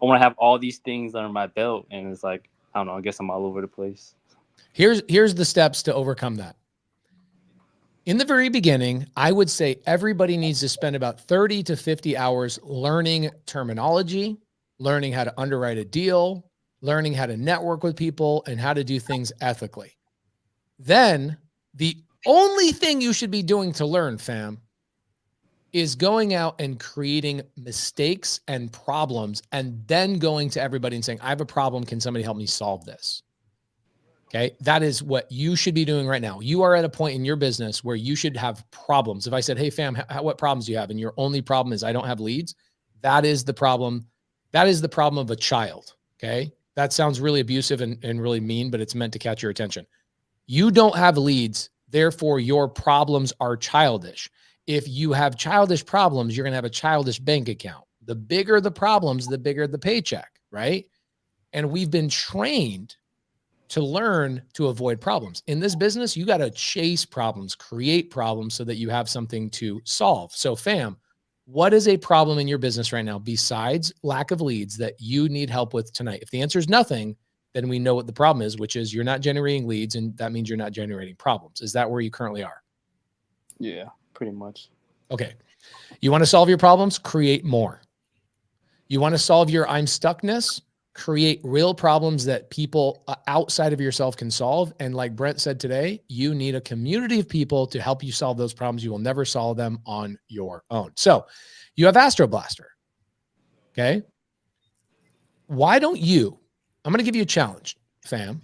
I want to have all these things under my belt, and it's like, I don't know, I guess I'm all over the place. Here's the steps to overcome that. In the very beginning, I would say everybody needs to spend about 30 to 50 hours learning terminology, learning how to underwrite a deal, learning how to network with people, and how to do things ethically. Then the only thing you should be doing to learn, fam, is going out and creating mistakes and problems, and then going to everybody and saying, I have a problem. Can somebody help me solve this? Okay. That is what you should be doing right now. You are at a point in your business where you should have problems. If I said, hey, fam, what problems do you have? And your only problem is I don't have leads. That is the problem. That is the problem of a child. Okay. That sounds really abusive and really mean, but it's meant to catch your attention. You don't have leads. Therefore, your problems are childish. If you have childish problems, you're going to have a childish bank account. The bigger the problems, the bigger the paycheck, right? And we've been trained to learn to avoid problems. In this business, you got to chase problems, create problems so that you have something to solve. So, fam, what is a problem in your business right now besides lack of leads that you need help with tonight? If the answer is nothing, then we know what the problem is, which is you're not generating leads, and that means you're not generating problems. Is that where you currently are? Yeah, pretty much. Okay. You want to solve your problems? Create more. You want to solve your I'm stuckness? Create real problems that people outside of yourself can solve. And like Brent said today, you need a community of people to help you solve those problems. You will never solve them on your own. So you have Astro Blaster. Okay. Why don't you, I'm going to give you a challenge, fam.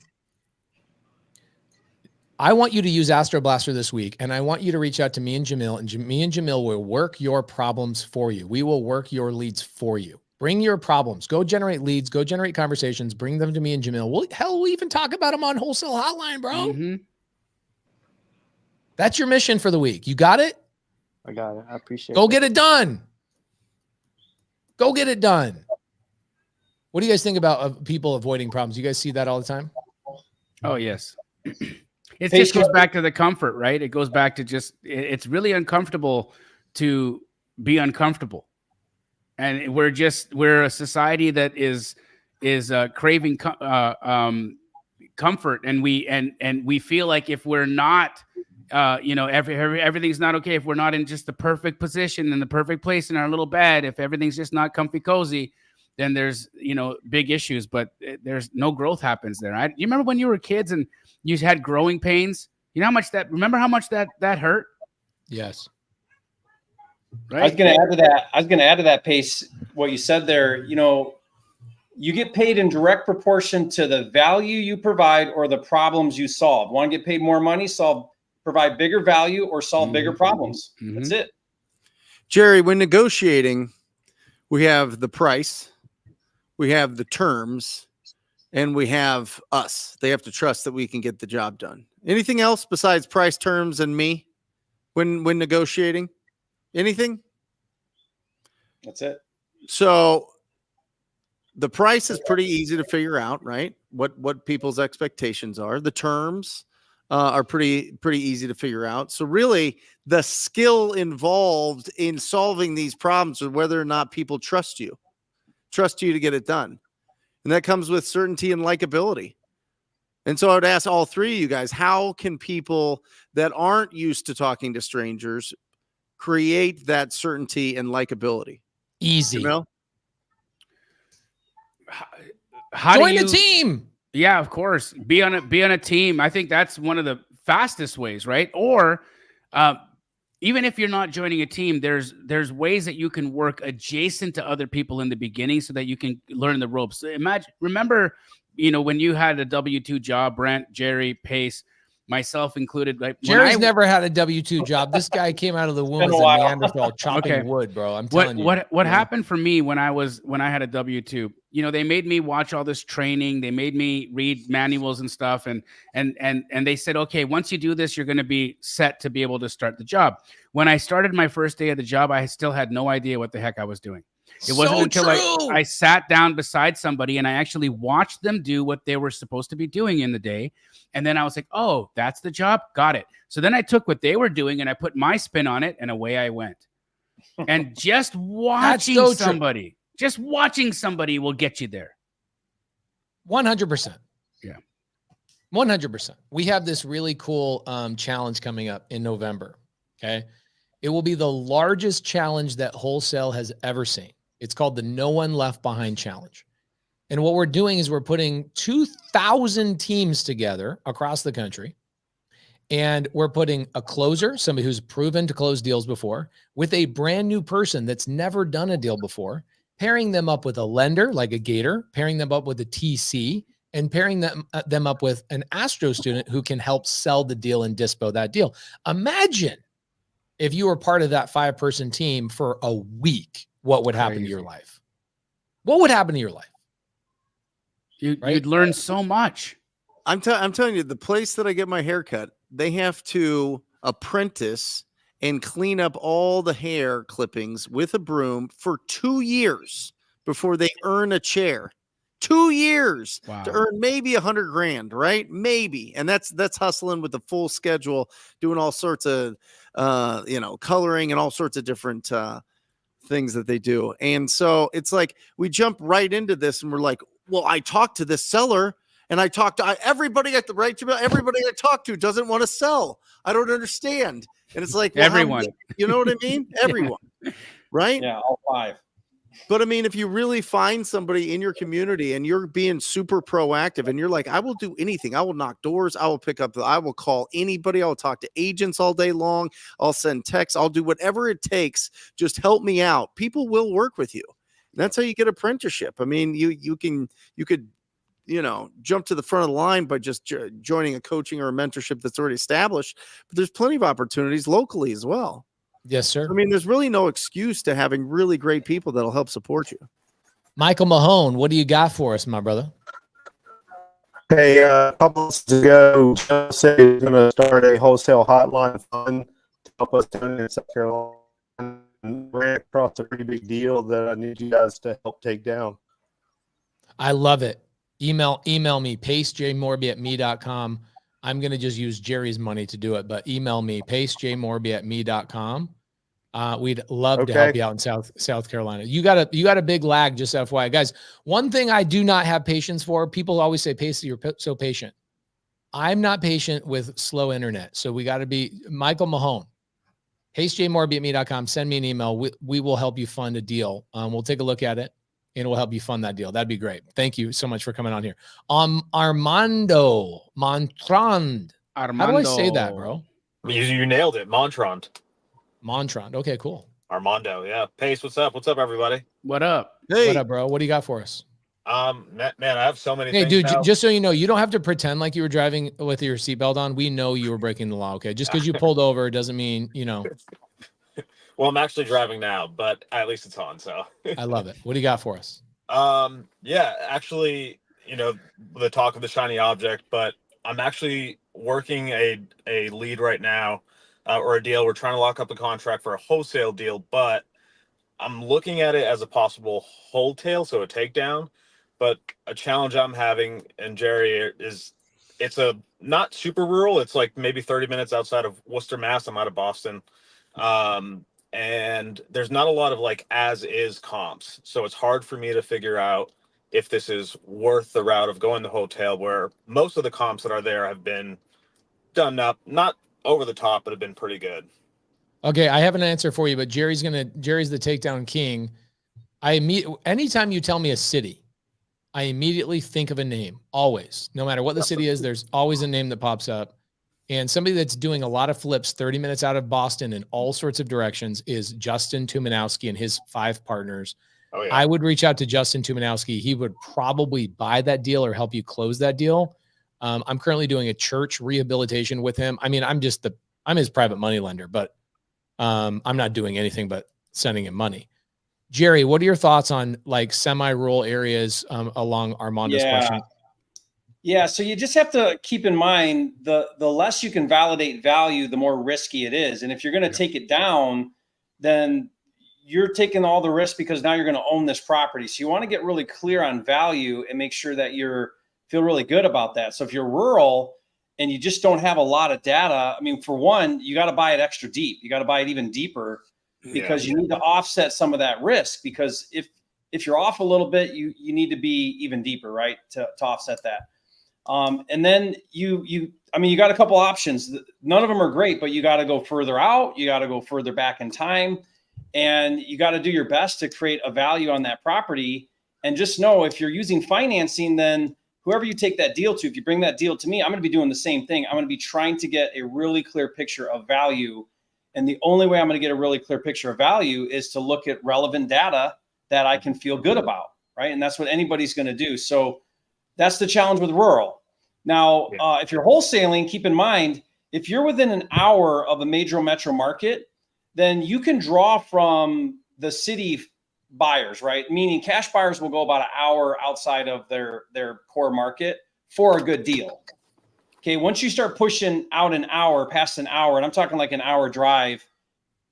I want you to use Astro Blaster this week, and I want you to reach out to me and Jamil, and me and Jamil will work your problems for you. We will work your leads for you. Bring your problems. Go generate leads. Go generate conversations. Bring them to me and Jamil. We'll even talk about them on Wholesale Hotline, bro. Mm-hmm. That's your mission for the week. You got it? I got it. I appreciate it. Go get it done. Go get it done. What do you guys think about people avoiding problems? You guys see that all the time? Oh, yes. It just goes back to the comfort, right? It goes back to just, it's really uncomfortable to be uncomfortable. And we're a society that is craving comfort. And we feel like if we're not, everything's not okay. If we're not in just the perfect position in the perfect place in our little bed, if everything's just not comfy cozy, then there's, big issues, but there's no growth happens there. You remember when you were kids and you had growing pains? Remember how much that hurt? Yes. Right? I was going to add to that, Pace, what you said there. You get paid in direct proportion to the value you provide or the problems you solve. Want to get paid more money, provide bigger value, or solve bigger problems. Mm-hmm. That's it. Jerry, when negotiating, we have the price, we have the terms, and we have us. They have to trust that we can get the job done. Anything else besides price, terms, and me when negotiating? Anything? That's it. So the price is pretty easy to figure out, right? What people's expectations are. The terms, are pretty easy to figure out. So really, the skill involved in solving these problems is whether or not people trust you to get it done, and that comes with certainty and likability. And so I would ask all three of you guys, how can people that aren't used to talking to strangers create that certainty and likability? Easy. Jamil? How Join do the team. Yeah, of course. Be on a team. I think that's one of the fastest ways, right? Or even if you're not joining a team, there's ways that you can work adjacent to other people in the beginning so that you can learn the ropes. Remember, when you had a W-2 job, Brent, Jerry, Pace, myself included. Like Jerry's never had a W-2 job. This guy came out of the womb as a Neanderthal chopping wood, bro. I'm telling you. What happened for me when I had a W-2? They made me watch all this training. They made me read manuals and stuff, and they said, okay, once you do this, you're going to be set to be able to start the job. When I started my first day of the job, I still had no idea what the heck I was doing. It wasn't until I sat down beside somebody and I actually watched them do what they were supposed to be doing in the day. And then I was like, oh, that's the job. Got it. So then I took what they were doing and I put my spin on it, and away I went. And just watching somebody will get you there. 100%. Yeah. 100%. We have this really cool challenge coming up in November. Okay. It will be the largest challenge that Wholesale has ever seen. It's called the No One Left Behind Challenge. And what we're doing is we're putting 2,000 teams together across the country. And we're putting a closer, somebody who's proven to close deals before, with a brand new person that's never done a deal before, pairing them up with a lender like a Gator, pairing them up with a TC, and pairing them up with an Astro student who can help sell the deal and dispo that deal. Imagine if you were part of that 5-person team for a week, what would happen to your life? What would happen to your life? You'd learn so much. I'm telling you, the place that I get my hair cut, they have to apprentice and clean up all the hair clippings with a broom for 2 years before they earn a chair. 2 years to earn maybe $100,000, right? Maybe. And that's hustling with the full schedule, doing all sorts of, coloring and all sorts of different things that they do. And so it's like, we jump right into this and we're like, well, I talked to this seller and I talked to everybody at the right to everybody I talk to doesn't want to sell. I don't understand. And it's like, well, everyone, you know what I mean? Everyone, right? Yeah, all 5. But I mean, if you really find somebody in your community and you're being super proactive and you're like, I will do anything. I will knock doors. I will call anybody. I will talk to agents all day long. I'll send texts. I'll do whatever it takes. Just help me out. People will work with you. That's how you get apprenticeship. I mean, you could jump to the front of the line by just joining a coaching or a mentorship that's already established. But there's plenty of opportunities locally as well. Yes, sir. I mean, there's really no excuse to having really great people that'll help support you. Michael Mahone, what do you got for us, my brother? Hey, a couple months ago, Joe said he was going to start a wholesale hotline fund to help us down in South Carolina. And ran across a pretty big deal that I need you guys to help take down. I love it. Email me, pacejmorby@me.com. I'm going to just use Jerry's money to do it, but email me, pacejmorby@me.com. We'd love to help you out in South Carolina. You got a big lag, just FYI. Guys, one thing I do not have patience for, people always say, Pace, you're so patient. I'm not patient with slow internet. So we got to be Michael Mahone. pacejmorby@me.com. Send me an email. We will help you fund a deal. We'll take a look at it and we'll help you fund that deal. That'd be great. Thank you so much for coming on here. Armando Montrand. How do I say that, bro? You nailed it. Montrand. Okay, cool. Armando. Yeah. Pace, what's up? What's up, everybody? What up? Hey. What up, bro? What do you got for us? Man, I have so many things. Hey, dude, now. Just so you know, you don't have to pretend like you were driving with your seatbelt on. We know you were breaking the law, okay? Just because you pulled over doesn't mean, Well, I'm actually driving now, but at least it's on, so. I love it. What do you got for us? Yeah, actually, the talk of the shiny object, but I'm actually working a lead right now, or a deal. We're trying to lock up a contract for a wholesale deal, but I'm looking at it as a possible wholetail, so a takedown. But a challenge I'm having, and Jerry, is it's a not super rural. It's like maybe 30 minutes outside of Worcester, Mass. I'm out of Boston. And there's not a lot of like as is comps. So it's hard for me to figure out if this is worth the route of going to wholetail, where most of the comps that are there have been done up, not over the top, but have been pretty good. Okay, I have an answer for you, but Jerry's the takedown king. Anytime you tell me a city, I immediately think of a name. Always, no matter what the city is, there's always a name that pops up. And somebody that's doing a lot of flips 30 minutes out of Boston in all sorts of directions is Justin Tumanowski and his 5 partners. Oh, yeah. I would reach out to Justin Tumanowski. He would probably buy that deal or help you close that deal. I'm currently doing a church rehabilitation with him. I mean, I'm his private money lender, but I'm not doing anything but sending him money. Jerry, what are your thoughts on like semi-rural areas along Armando's question? Yeah, so you just have to keep in mind the less you can validate value, the more risky it is. And if you're going to take it down, then you're taking all the risk because now you're going to own this property. So you want to get really clear on value and make sure that feel really good about that. So if you're rural and you just don't have a lot of data, I mean, for one, you got to buy it extra deep. You got to buy it even deeper because you need to offset some of that risk. Because if you're off a little bit, you need to be even deeper, right, to offset that. And then you got a couple options. None of them are great, but you got to go further out. You got to go further back in time, and you got to do your best to create a value on that property. And just know if you're using financing, then whoever you take that deal to, if you bring that deal to me, I'm going to be doing the same thing. I'm going to be trying to get a really clear picture of value. And the only way I'm going to get a really clear picture of value is to look at relevant data that I can feel good about, right? And that's what anybody's going to do. So that's the challenge with rural. Now, if you're wholesaling, keep in mind, if you're within an hour of a major metro market, then you can draw from the city buyers, right? Meaning cash buyers will go about an hour outside of their core market for a good deal. Okay, once you start pushing out an hour, past an hour, and I'm talking like an hour drive,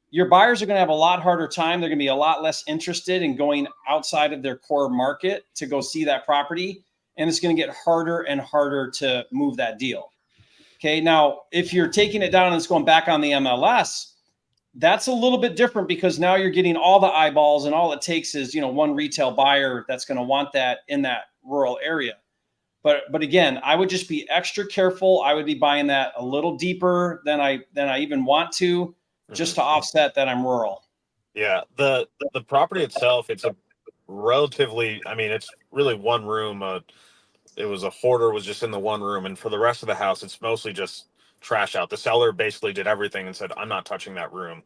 your buyers are going to have a lot harder time. They're going to be a lot less interested in going outside of their core market to go see that property. And it's going to get harder and harder to move that deal. Okay. Now, if you're taking it down and it's going back on the MLS, that's a little bit different because now you're getting all the eyeballs and all it takes is, one retail buyer that's going to want that in that rural area. But again, I would just be extra careful. I would be buying that a little deeper than I even want to, just to offset that I'm rural. Yeah. The property itself, it's a relatively, it's really one room. It was a hoarder was just in the one room, and for the rest of the house, it's mostly just trash out. The seller basically did everything and said, "I'm not touching that room."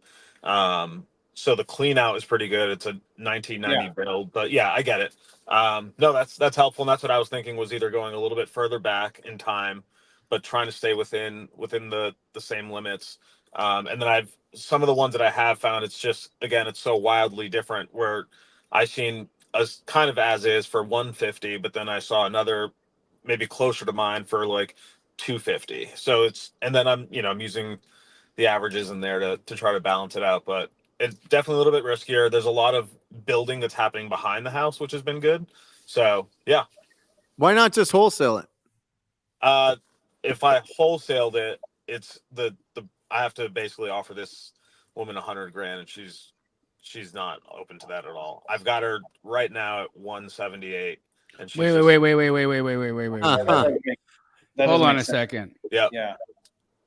So the clean out is pretty good. It's a 1990 build, but yeah, I get it. No, that's helpful, and that's what I was thinking was either going a little bit further back in time, but trying to stay within the same limits. And then some of the ones that I have found, it's just again, it's so wildly different. Where I've seen a kind of as is for 150, but then I saw another maybe closer to mine for like 250. So and then I'm using the averages in there to try to balance it out, but it's definitely a little bit riskier. There's a lot of building that's happening behind the house, which has been good. So yeah. Why not just wholesale it? If I wholesaled it, it's I have to basically offer this woman $100,000 and she's not open to that at all. I've got her right now at 178. And she's wait. Hold on a second. Yeah.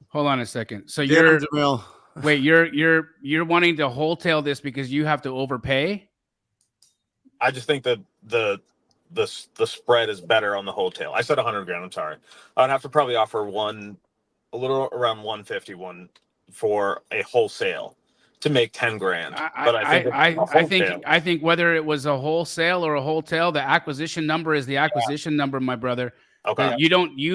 Hold on a second. So you're wanting to wholetail this because you have to overpay? I just think that the spread is better on the wholetail. I said $100,000. I'm sorry. I'd have to probably offer a little around 151 for a wholesale to make $10,000. But I think whether it was a wholesale or a wholetail, the acquisition number is the acquisition number, my brother. Okay. You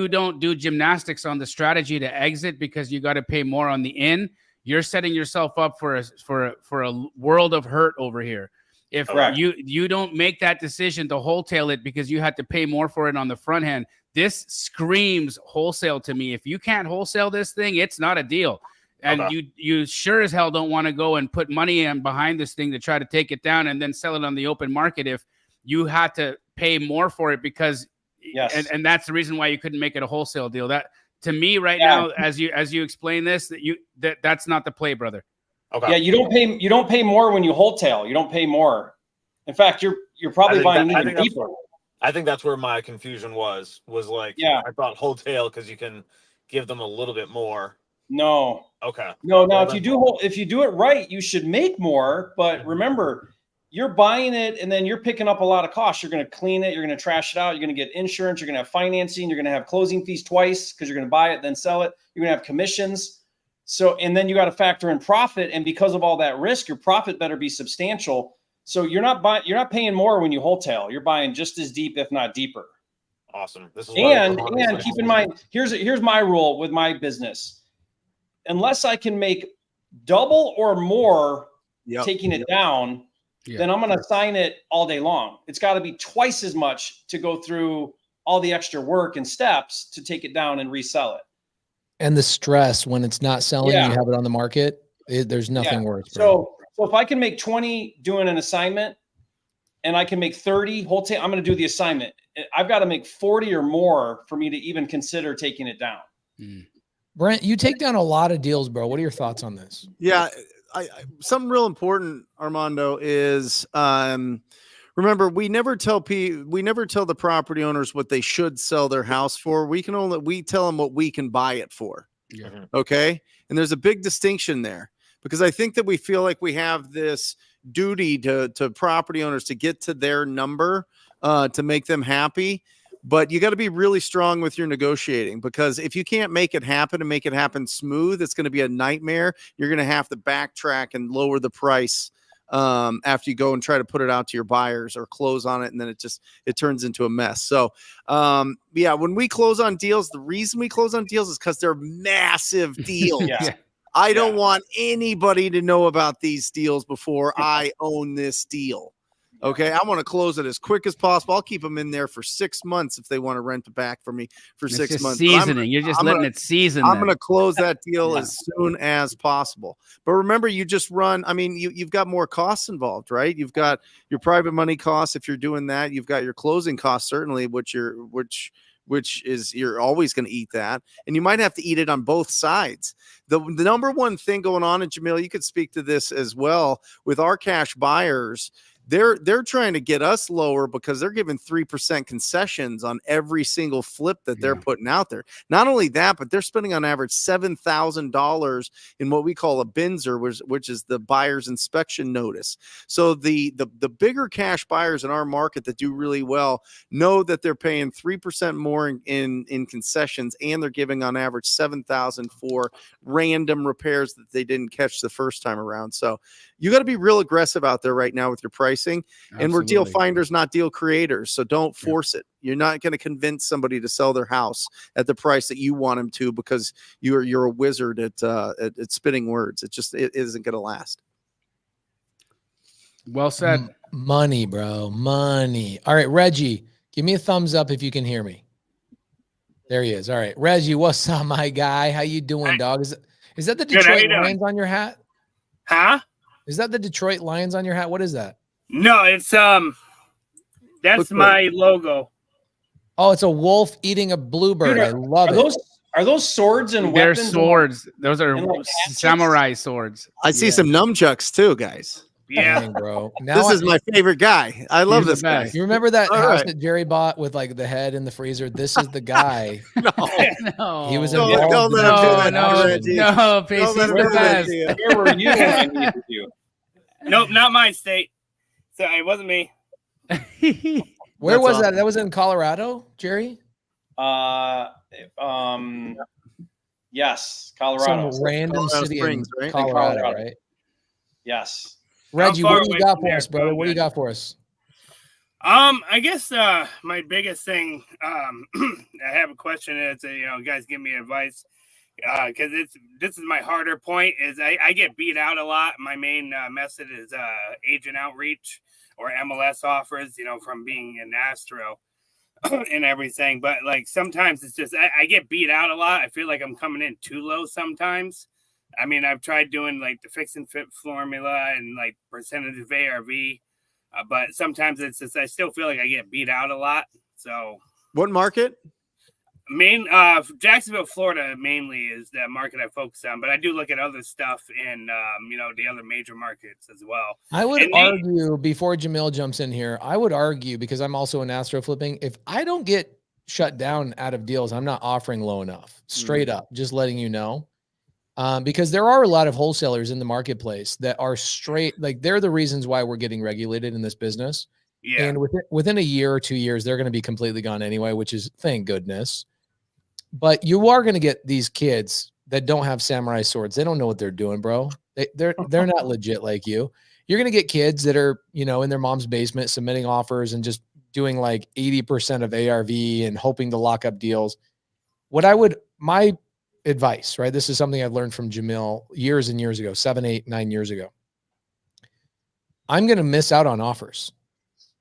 don't do gymnastics on the strategy to exit because you got to pay more on the in. You're setting yourself up for a world of hurt over here. If you don't make that decision to wholetail it because you had to pay more for it on the front end, this screams wholesale to me. If you can't wholesale this thing, it's not a deal. And you sure as hell don't want to go and put money in behind this thing to try to take it down and then sell it on the open market if you had to pay more for it because and that's the reason why you couldn't make it a wholesale deal. to me right now, as you explain this, that's not the play, brother. Okay. Yeah, you don't pay more when you wholetail. You don't pay more. In fact, you're probably buying even deeper. I think that's where my confusion was like, I thought wholetail because you can give them a little bit more. No. Okay. No, now if you do it right, you should make more. But remember, you're buying it and then you're picking up a lot of costs. You're going to clean it, you're going to trash it out, you're going to get insurance, you're going to have financing, you're going to have closing fees twice because you're going to buy it, then sell it. You're going to have commissions. So, and then you got to factor in profit. And because of all that risk, your profit better be substantial. So you're not paying more when you wholetail. You're buying just as deep, if not deeper. Awesome. This is and keep in mind, here's my rule with my business. Unless I can make double or more taking it down, then I'm going to sign it all day long. It's got to be twice as much to go through all the extra work and steps to take it down and resell it. And the stress when it's not selling, you have it on the market. There's nothing worse. Bro. So if I can make 20 doing an assignment and I can make 30 wholesale, I'm going to do the assignment. I've got to make 40 or more for me to even consider taking it down. Brent, you take down a lot of deals, bro. What are your thoughts on this? Yeah, something real important, Armando, is remember, we never tell the property owners what they should sell their house for. We tell them what we can buy it for. Yeah. Okay. And there's a big distinction there, because I think that we feel like we have this duty to property owners to get to their number to make them happy. But you got to be really strong with your negotiating, because if you can't make it happen and make it happen smooth, it's going to be a nightmare. You're going to have to backtrack and lower the price after you go and try to put it out to your buyers or close on it. And then it turns into a mess. So when we close on deals, the reason we close on deals is because they're massive deals. I don't want anybody to know about these deals before I own this deal. Okay. I want to close it as quick as possible. I'll keep them in there for 6 months if they want to rent it back for me for It's 6 just months. seasoning. You're just letting it season. I'm going to close that deal as soon as possible. But remember, you just run. I mean, you've got more costs involved, right? You've got your private money costs. If you're doing that, you've got your closing costs, certainly, which is you're always going to eat that. And you might have to eat it on both sides. The number one thing going on, and Jamil, you could speak to this as well, with our cash buyers. They're trying to get us lower because they're giving 3% concessions on every single flip that they're putting out there. Not only that, but they're spending on average $7,000 in what we call a BINSR, which is the buyer's inspection notice. So the bigger cash buyers in our market that do really well know that they're paying 3% more in concessions, and they're giving on average $7,000 for random repairs that they didn't catch the first time around. So you got to be real aggressive out there right now with your pricing. And we're deal finders, not deal creators. So don't force it. You're not going to convince somebody to sell their house at the price that you want them to, because you're a wizard at spitting words. It isn't going to last. Well said. Money, bro. Money. All right, Reggie, give me a thumbs up if you can hear me. There he is. All right, Reggie, what's up, my guy? How you doing, dog? Is that the Detroit Lions on your hat? Huh? Is that the Detroit Lions on your hat? What is that? No, it's that's my logo. Oh, it's a wolf eating a bluebird. Dude, I love it. Are those swords and They're weapons? swords. Those are like samurai swords. I see some nunchucks too, guys. Yeah, Dang, bro. Now This is my favorite guy. I love this guy. You remember that All house right. that Jerry bought with like the head in the freezer? This is the guy. No, He was Don't involved. let him do that, Reggie. no, Pace, Don't he's let him the do that best. to you. Where were you when I needed you? nope, not my state. So it wasn't me. Where That's was awesome. that? That was in Colorado, Jerry? Yes, Colorado. Some random Colorado city Springs, in right? Colorado, Colorado. right? Yes. Reggie, far what do you away got from for there, us, brother? so What do you good. got for us? I guess my biggest thing, I have a question. It's guys give me advice because this is my harder point. Is I get beat out a lot. My main method is agent outreach or MLS offers. From being in Astro and everything. But like sometimes it's just I get beat out a lot. I feel like I'm coming in too low sometimes. I mean, I've tried doing like the fix and fit formula and like percentage of ARV. But sometimes it's just I still feel like I get beat out a lot. So What market? Jacksonville, Florida mainly is the market I focus on, but I do look at other stuff in the other major markets as well. I would argue, before Jamil jumps in here, I would argue, because I'm also in Astro Flipping, if I don't get shut down out of deals, I'm not offering low enough. Straight up, just letting you know. Because there are a lot of wholesalers in the marketplace that are straight, like they're the reasons why we're getting regulated in this business. Yeah. And within a year or 2 years, they're going to be completely gone anyway, which is thank goodness. But you are going to get these kids that don't have samurai swords. They don't know what they're doing, bro. They're not legit like you. You're going to get kids that are, in their mom's basement submitting offers and just doing like 80% of ARV and hoping to lock up deals. My advice, right? This is something I've learned from Jamil years and years ago, 7, 8, 9 years ago. I'm going to miss out on offers,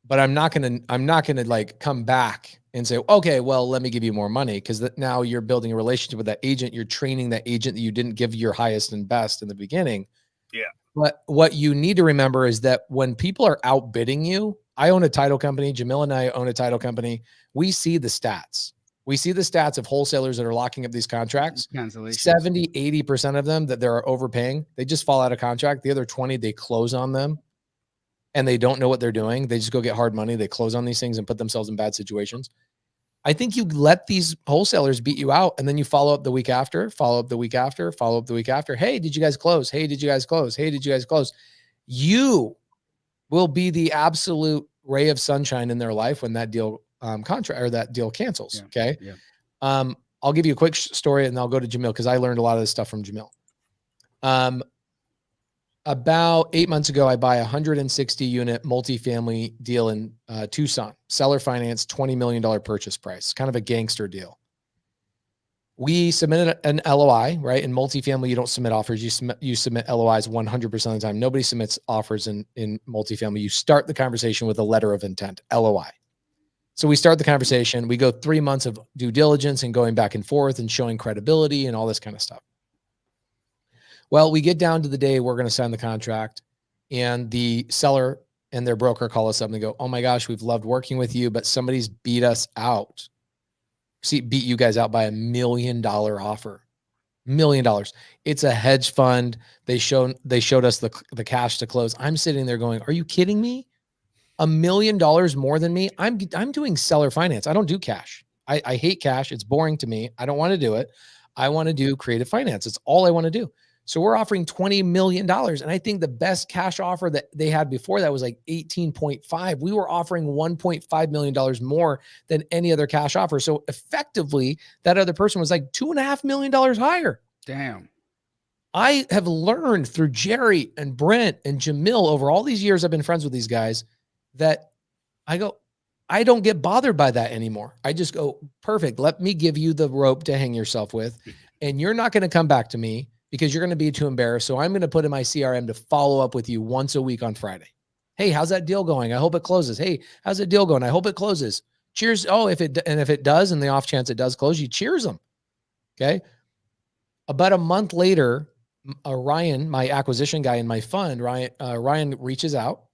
but I'm not going to like come back and say, okay, well, let me give you more money. Cause now you're building a relationship with that agent. You're training that agent that you didn't give your highest and best in the beginning. Yeah. But what you need to remember is that when people are outbidding you, I own a title company. Jamil and I own a title company. We see the stats. We see the stats of wholesalers that are locking up these contracts. 70, 80% of them that they're overpaying, they just fall out of contract. The other 20, they close on them and they don't know what they're doing. They just go get hard money. They close on these things and put themselves in bad situations. I think you let these wholesalers beat you out, and then you follow up the week after, follow up the week after, follow up the week after. Hey, did you guys close? Hey, did you guys close? Hey, did you guys close? You will be the absolute ray of sunshine in their life when that deal contract or that deal cancels. Yeah. Okay. Yeah. I'll give you a quick story and I'll go to Jamil because I learned a lot of this stuff from Jamil. About 8 months ago, I buy a 160 unit multifamily deal in Tucson, seller finance, $20 million purchase price, kind of a gangster deal. We submitted an LOI, right? In multifamily, you don't submit offers. You submit LOIs 100% of the time. Nobody submits offers in multifamily. You start the conversation with a letter of intent, LOI. So we start the conversation. We go 3 months of due diligence and going back and forth and showing credibility and all this kind of stuff. Well, we get down to the day we're going to sign the contract, and the seller and their broker call us up and they go, "Oh my gosh, we've loved working with you, but somebody's beat us out. Beat you guys out by $1 million offer. $1 million. It's a hedge fund. They showed us the cash to close." I'm sitting there going, "Are you kidding me? $1 million more than me? I'm doing seller finance. I don't do cash. I hate cash. It's boring to me. I don't want to do it. I want to do creative finance. It's all I want to do." So we're offering $20 million. And I think the best cash offer that they had before that was like 18.5. We were offering $1.5 million more than any other cash offer. So effectively, that other person was like $2.5 million higher. Damn. I have learned through Jerry and Brent and Jamil over all these years I've been friends with these guys that I don't get bothered by that anymore. I just go, perfect. Let me give you the rope to hang yourself with. And you're not going to come back to me because you're going to be too embarrassed. So I'm going to put in my CRM to follow up with you once a week on Friday. Hey, how's that deal going? I hope it closes. Hey, how's that deal going? I hope it closes. Cheers. Oh, if it does, and the off chance it does close, you cheers them. Okay. About a month later, Ryan, my acquisition guy in my fund, Ryan reaches out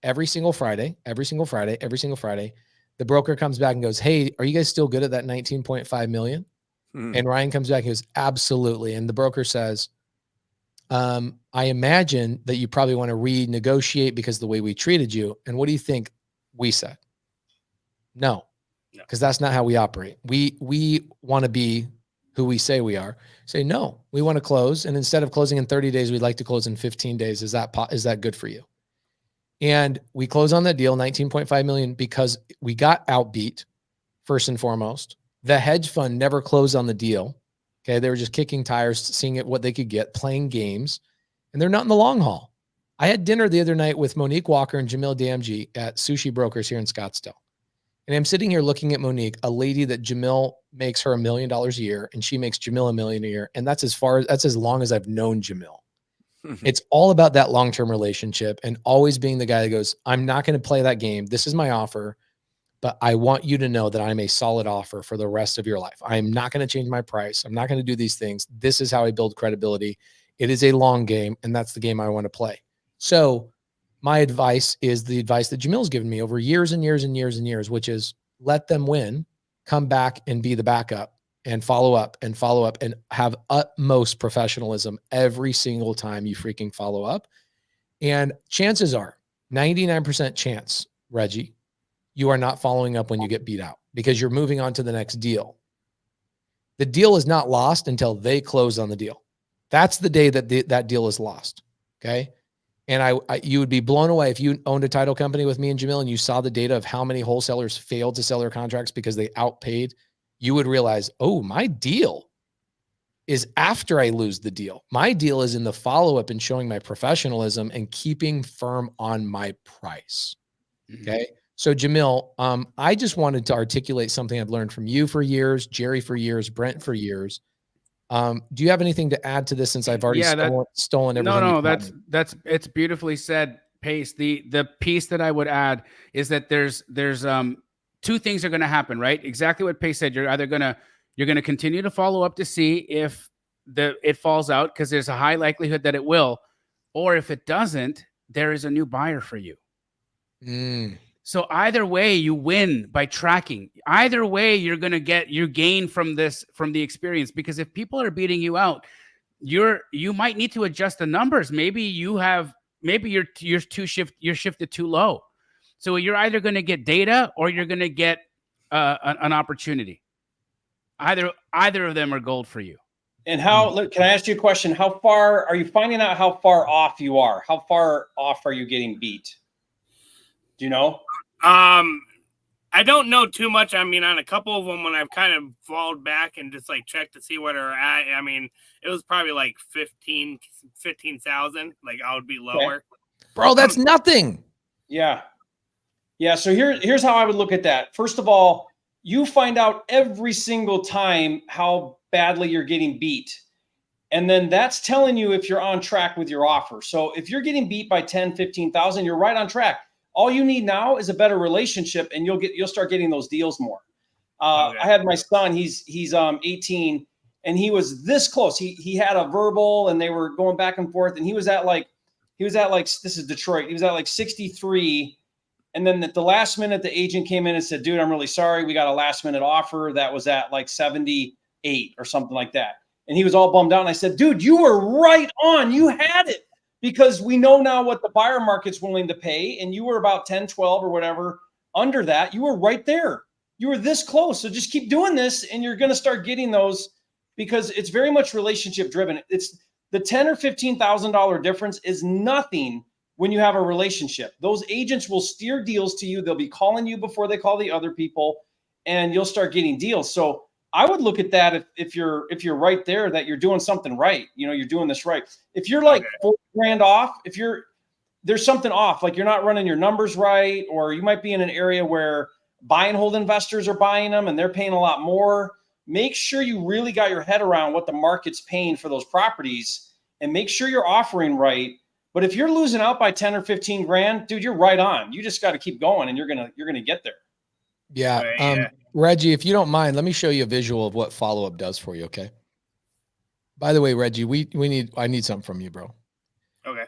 every single Friday. The broker comes back and goes, "Hey, are you guys still good at that 19.5 million?" And Ryan comes back and goes, "Absolutely." And the broker says, "I imagine that you probably want to renegotiate because of the way we treated you." And what do you think we said? No, because that's not how we operate. We want to be who we say we are. Say, no, we want to close. And instead of closing in 30 days, we'd like to close in 15 days. Is that good for you? And we close on that deal, 19.5 million, because we got outbeat first and foremost. The hedge fund never closed on the deal. Okay. They were just kicking tires, seeing what they could get, playing games, and they're not in the long haul. I had dinner the other night with Monique Walker and Jamil Damji at Sushi Brokers here in Scottsdale. And I'm sitting here looking at Monique, a lady that Jamil makes her $1 million a year, and she makes Jamil $1 million a year. And that's as long as I've known Jamil. It's all about that long-term relationship and always being the guy that goes, "I'm not going to play that game. This is my offer, but I want you to know that I'm a solid offer for the rest of your life. I'm not going to change my price. I'm not going to do these things. This is how I build credibility. It is a long game, and that's the game I want to play." So my advice is the advice that Jamil's given me over years and years and years and years, which is let them win, come back and be the backup, and follow up and follow up and have utmost professionalism every single time you freaking follow up. And chances are 99% chance, Reggie, you are not following up when you get beat out because you're moving on to the next deal. The deal is not lost until they close on the deal. That's the day that that deal is lost. Okay. And you would be blown away if you owned a title company with me and Jamil and you saw the data of how many wholesalers failed to sell their contracts because they outpaid. You would realize, oh, my deal is after I lose the deal. My deal is in the follow-up and showing my professionalism and keeping firm on my price. Okay. So Jamil, I just wanted to articulate something I've learned from you for years, Jerry for years, Brent for years. Do you have anything to add to this since I've already stolen everything? No, it's beautifully said, Pace. The piece that I would add is that there's two things are going to happen, right? Exactly what Pace said. You're going to continue to follow up to see if it falls out, because there's a high likelihood that it will, or if it doesn't, there is a new buyer for you. So either way, you win by tracking. Either way, you're going to get your gain from the experience, because if people are beating you out, you might need to adjust the numbers. Maybe you're shifted too low. So you're either going to get data or you're going to get an opportunity. Either of them are gold for you. And can I ask you a question? How far are you finding out how far off you are? How far off are you getting beat? Do you know? I don't know too much. I mean, on a couple of them, when I've kind of followed back and just like checked to see where they're at, I mean, it was probably like 15,000. Like I would be lower. Okay. Bro, that's nothing. Yeah. Yeah. So here's how I would look at that. First of all, you find out every single time how badly you're getting beat. And then that's telling you if you're on track with your offer. So if you're getting beat by 10, 15,000, you're right on track. All you need now is a better relationship, and you'll start getting those deals more. I had my son, he's 18, and he was this close. He had a verbal, and they were going back and forth, and he was at like this is Detroit. He was at like 63. And then at the last minute, the agent came in and said, dude, I'm really sorry. We got a last minute offer that was at like 78 or something like that. And he was all bummed out. And I said, dude, you were right on. You had it, because we know now what the buyer market's willing to pay. And you were about 10, 12 or whatever under that. You were right there. You were this close. So just keep doing this, and you're going to start getting those, because it's very much relationship driven. It's the $10,000 or $15,000 difference is nothing when you have a relationship. Those agents will steer deals to you. They'll be calling you before they call the other people, and you'll start getting deals. So I would look at that if you're right there, that you're doing something right. You know, you're doing this right. If you're like $4,000 off, there's something off, like you're not running your numbers right, or you might be in an area where buy and hold investors are buying them and they're paying a lot more. Make sure you really got your head around what the market's paying for those properties, and make sure you're offering right. But if you're losing out by 10 or 15 grand, dude, you're right on. You just got to keep going, and you're going to get there. Yeah. Reggie, if you don't mind, let me show you a visual of what follow-up does for you. Okay. By the way, Reggie, I need something from you, bro. Okay.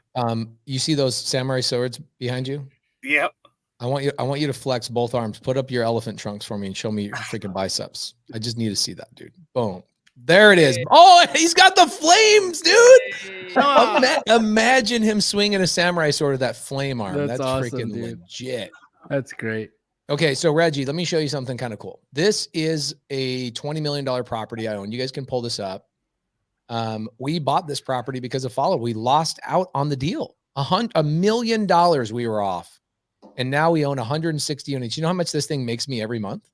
You see those samurai swords behind you? Yep. I want you to flex both arms, put up your elephant trunks for me, and show me your freaking biceps. I just need to see that, dude. Boom. There it is. Oh, he's got the flames, dude. Imagine him swinging a samurai sword with that flame arm. That's awesome, freaking legit. That's great. Okay, so Reggie, let me show you something kind of cool. This is a $20 million property I own. You guys can pull this up. We bought this property because of follow. We lost out on the deal. $1 million we were off. And now we own 160 units. You know how much this thing makes me every month?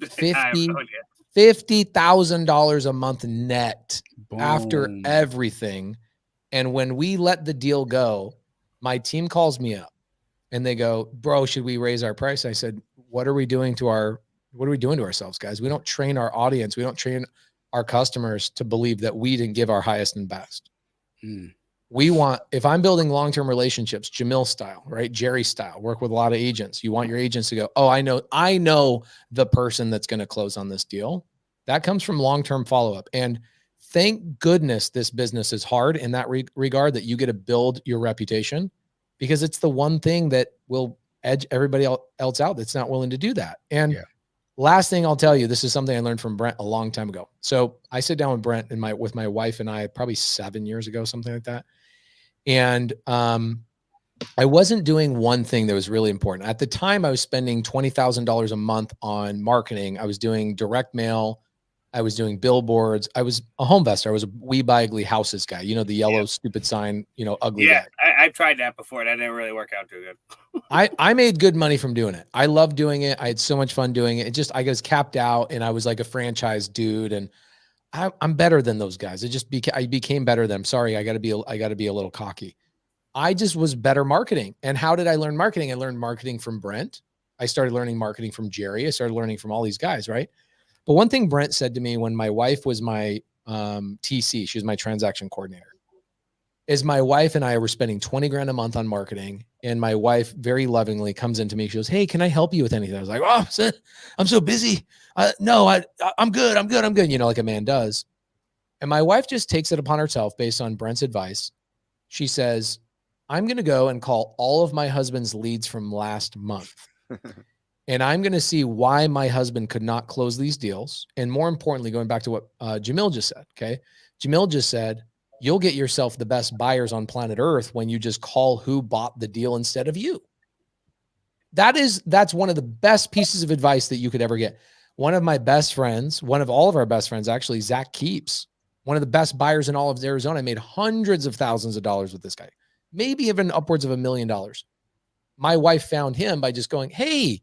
$50,000 a month net. Boom. After everything. And when we let the deal go, my team calls me up and they go, bro, should we raise our price? I said, what are we doing to ourselves, guys? We don't train our audience. We don't train our customers to believe that we didn't give our highest and best. If I'm building long-term relationships, Jamil style, right? Jerry style, work with a lot of agents. You want your agents to go, oh, I know the person that's going to close on this deal. That comes from long-term follow-up. And thank goodness this business is hard in that regard, that you get to build your reputation, because it's the one thing that will edge everybody else out that's not willing to do that. And Last thing I'll tell you, this is something I learned from Brent a long time ago. So I sit down with Brent and with my wife and I probably 7 years ago, something like that. And I wasn't doing one thing that was really important. At the time, I was spending $20,000 a month on marketing. I was doing direct mail. I was doing billboards. I was a home investor. I was a We Buy Ugly Houses guy. You know, the yellow stupid sign, you know, ugly guy. I've tried that before. That didn't really work out too good. I made good money from doing it. I loved doing it. I had so much fun doing it. I was capped out and I was like a franchise dude. And I'm better than those guys. I became better than them. Sorry, I got to be a little cocky. I just was better marketing. And how did I learn marketing? I learned marketing from Brent. I started learning marketing from Jerry. I started learning from all these guys, right? But one thing Brent said to me when my wife was my TC, she was my transaction coordinator, is my wife and I were spending 20 grand a month on marketing. And my wife very lovingly comes into me. She goes, "Hey, can I help you with anything?" I was like, "Oh, I'm so busy. No, I'm good. I'm good. You know, like a man does. And my wife just takes it upon herself based on Brent's advice. She says, "I'm going to go and call all of my husband's leads from last month. And I'm going to see why my husband could not close these deals. And more importantly, going back to what Jamil just said, okay? Jamil just said, you'll get yourself the best buyers on planet Earth when you just call who bought the deal instead of you." That's one of the best pieces of advice that you could ever get. One of my best friends, one of all of our best friends, actually, Zach Keeps, one of the best buyers in all of Arizona, made hundreds of thousands of dollars with this guy, maybe even upwards of $1 million. My wife found him by just going, "Hey,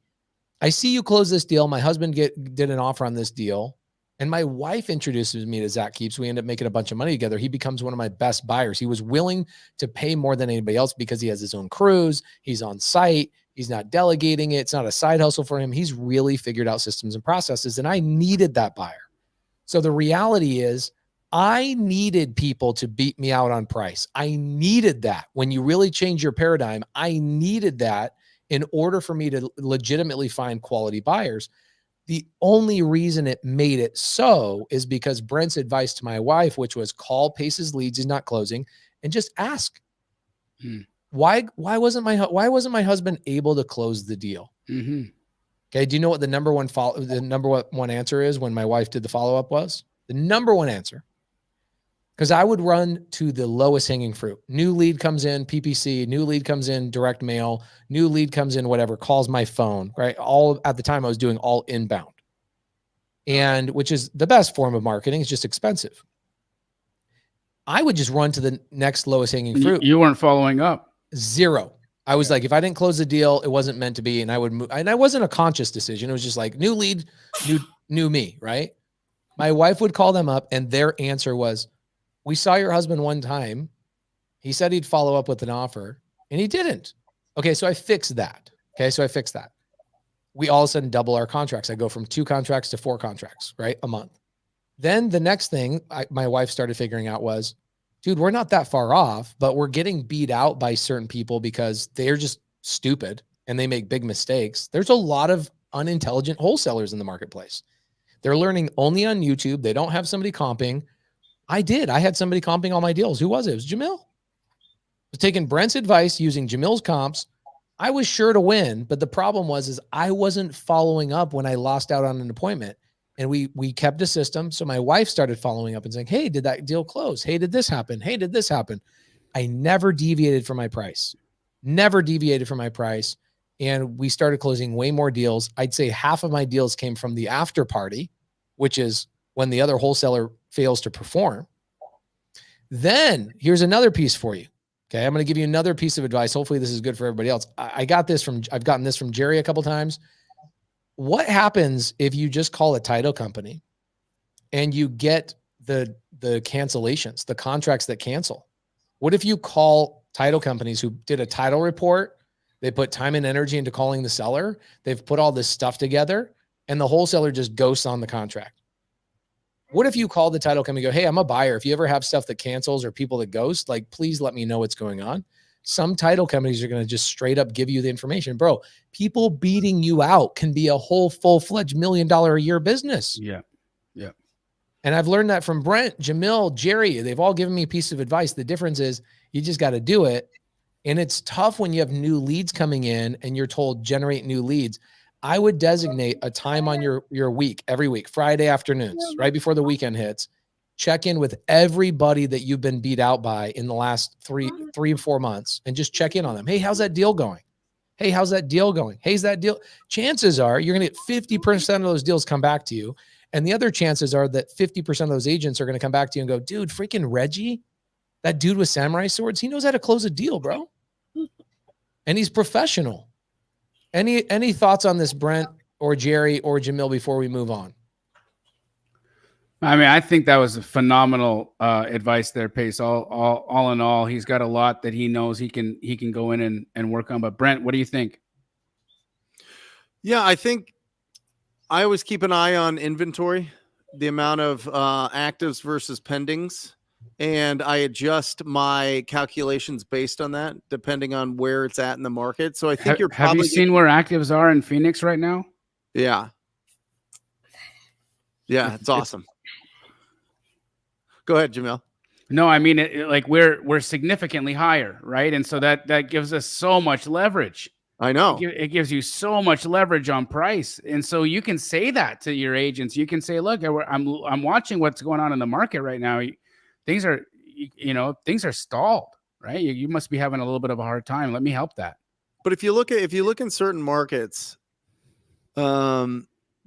I see you close this deal. My husband did an offer on this deal." And my wife introduces me to Zach Keeps. We end up making a bunch of money together. He becomes one of my best buyers. He was willing to pay more than anybody else because he has his own crews. He's on site. He's not delegating it. It's not a side hustle for him. He's really figured out systems and processes. And I needed that buyer. So the reality is I needed people to beat me out on price. I needed that. When you really change your paradigm, I needed that in order for me to legitimately find quality buyers. The only reason it made it so is because Brent's advice to my wife, which was call Pace's leads, he's not closing, and just ask. Why wasn't my husband able to close the deal? Okay, do you know what the number one answer is when my wife did the follow-up was? The number one answer. Because I would run to the lowest hanging fruit. New lead comes in, PPC, new lead comes in, direct mail, new lead comes in, whatever, calls my phone, right? All at the time I was doing all inbound. And which is the best form of marketing. It's just expensive. I would just run to the next lowest hanging fruit. You weren't following up. Zero. I was like, if I didn't close the deal, it wasn't meant to be. And I would move. And I wasn't a conscious decision. It was just like new lead, new me, right? My wife would call them up and their answer was, "We saw your husband one time. He said he'd follow up with an offer and he didn't." Okay. So I fixed that. Okay. So I fixed that. We all of a sudden double our contracts. I go from 2 contracts to 4 contracts, right? A month. Then the next thing my wife started figuring out was, dude, we're not that far off, but we're getting beat out by certain people because they're just stupid and they make big mistakes. There's a lot of unintelligent wholesalers in the marketplace. They're learning only on YouTube. They don't have somebody comping. I had somebody comping all my deals. Who was it? It was Jamil. I was taking Brent's advice, using Jamil's comps. I was sure to win, but the problem was I wasn't following up when I lost out on an appointment. And we kept a system. So my wife started following up and saying, "Hey, did that deal close? Hey, did this happen? Hey, did this happen?" I never deviated from my price. Never deviated from my price. And we started closing way more deals. I'd say half of my deals came from the after party, which is when the other wholesaler fails to perform. Then here's another piece for you. Okay. I'm going to give you another piece of advice. Hopefully this is good for everybody else. I've gotten this from Jerry a couple times. What happens if you just call a title company and you get the cancellations, the contracts that cancel? What if you call title companies who did a title report? They put time and energy into calling the seller. They've put all this stuff together and the wholesaler just ghosts on the contract. What if you call the title company and go, "Hey, I'm a buyer. If you ever have stuff that cancels or people that ghost, like, please let me know what's going on." Some title companies are going to just straight up give you the information. Bro, people beating you out can be a whole full-fledged $1 million a year business. Yeah. Yeah. And I've learned that from Brent, Jamil, Jerry. They've all given me a piece of advice. The difference is you just got to do it. And it's tough when you have new leads coming in and you're told generate new leads. I would designate a time on your week, every week, Friday afternoons, right before the weekend hits. Check in with everybody that you've been beat out by in the last 3 or 4 months and just check in on them. Hey, how's that deal going? Hey, how's that deal going? How's that deal? Chances are you're going to get 50% of those deals come back to you. And the other chances are that 50% of those agents are going to come back to you and go, dude, freaking Reggie, that dude with samurai swords, he knows how to close a deal, bro. And he's professional. Any thoughts on this, Brent or Jerry or Jamil, before we move on? I mean, I think that was a phenomenal advice there, Pace. All in all, he's got a lot that he knows he can go in and work on. But Brent, what do you think? Yeah, I think I always keep an eye on inventory, the amount of actives versus pendings, and I adjust my calculations based on that, depending on where it's at in the market. So I think you're probably... Have you seen where actives are in Phoenix right now? Yeah. Yeah, it's awesome. Go ahead, Jamil. No, I mean, like we're significantly higher, right? And so that gives us so much leverage. I know. It gives you so much leverage on price. And so you can say that to your agents. You can say, look, I'm watching what's going on in the market right now. Things are stalled, right? You must be having a little bit of a hard time. Let me help that. But if you look in certain markets,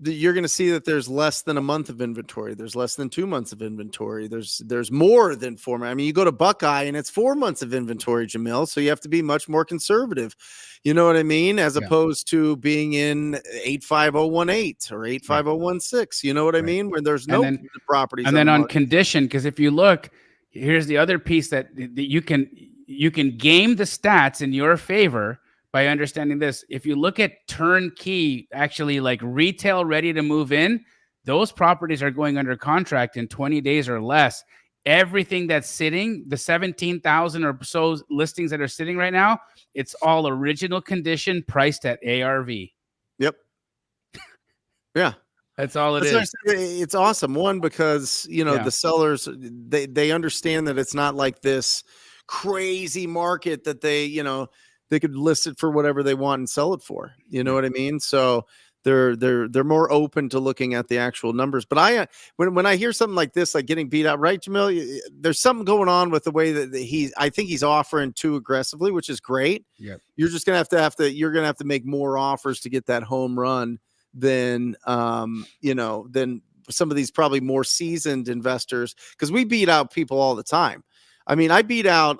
you're going to see that there's less than a month of inventory. There's less than 2 months of inventory. There's more than 4 months. I mean, you go to Buckeye and it's 4 months of inventory, Jamil. So you have to be much more conservative. You know what I mean? As opposed to being in 85018 or 85016. You know what I mean? Where there's no properties. And then on condition, because if you look, here's the other piece that you can game the stats in your favor by understanding this. If you look at turnkey, actually like retail ready to move in, those properties are going under contract in 20 days or less. Everything that's sitting, the 17,000 or so listings that are sitting right now, it's all original condition priced at ARV. Yep. Yeah. That's all it is. It's awesome. One, because, the sellers, they understand that it's not like this crazy market that they could list it for whatever they want and sell it for. You know what I mean? So they're more open to looking at the actual numbers. But when I hear something like this, like getting beat out, right, Jamil, there's something going on with the way that I think he's offering too aggressively, which is great. Yep. You're just gonna have to make more offers to get that home run than than some of these probably more seasoned investors, because we beat out people all the time. I mean, I beat out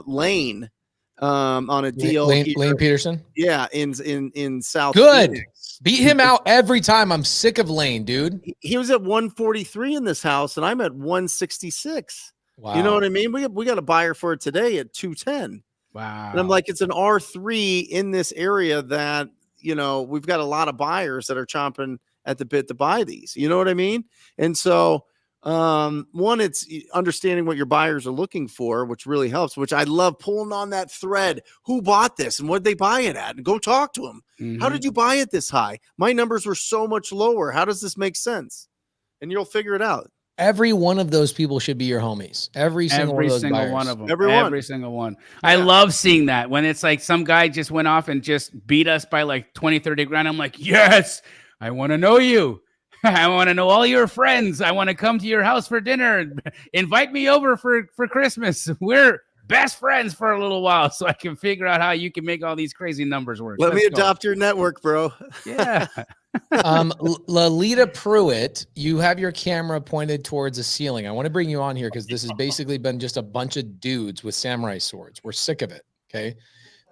Lane on a deal. Lane Peterson. Yeah, in South. Good. Phoenix. Beat him out every time. I'm sick of Lane, dude. He was at 143 in this house, and I'm at 166. Wow. You know what I mean? We got a buyer for it today at 210. Wow. And I'm like, it's an R3 in this area that, we've got a lot of buyers that are chomping at the bit to buy these. You know what I mean? And so one, it's understanding what your buyers are looking for, which really helps, which I love pulling on that thread. Who bought this and what did they buy it at? And go talk to them. Mm-hmm. How did you buy it this high? My numbers were so much lower. How does this make sense? And you'll figure it out. Every one of those people should be your homies. Every single one of them. Every single one. Yeah. I love seeing that when it's like some guy just went off and just beat us by like 20, 30 grand. I'm like, yes, I want to know you. I want to know all your friends. I want to come to your house for dinner. Invite me over for Christmas. We're best friends for a little while so I can figure out how you can make all these crazy numbers work. Let me adopt your network, bro. Yeah. Lalita Pruitt, you have your camera pointed towards the ceiling. I want to bring you on here because this has basically been just a bunch of dudes with samurai swords. We're sick of it. Okay.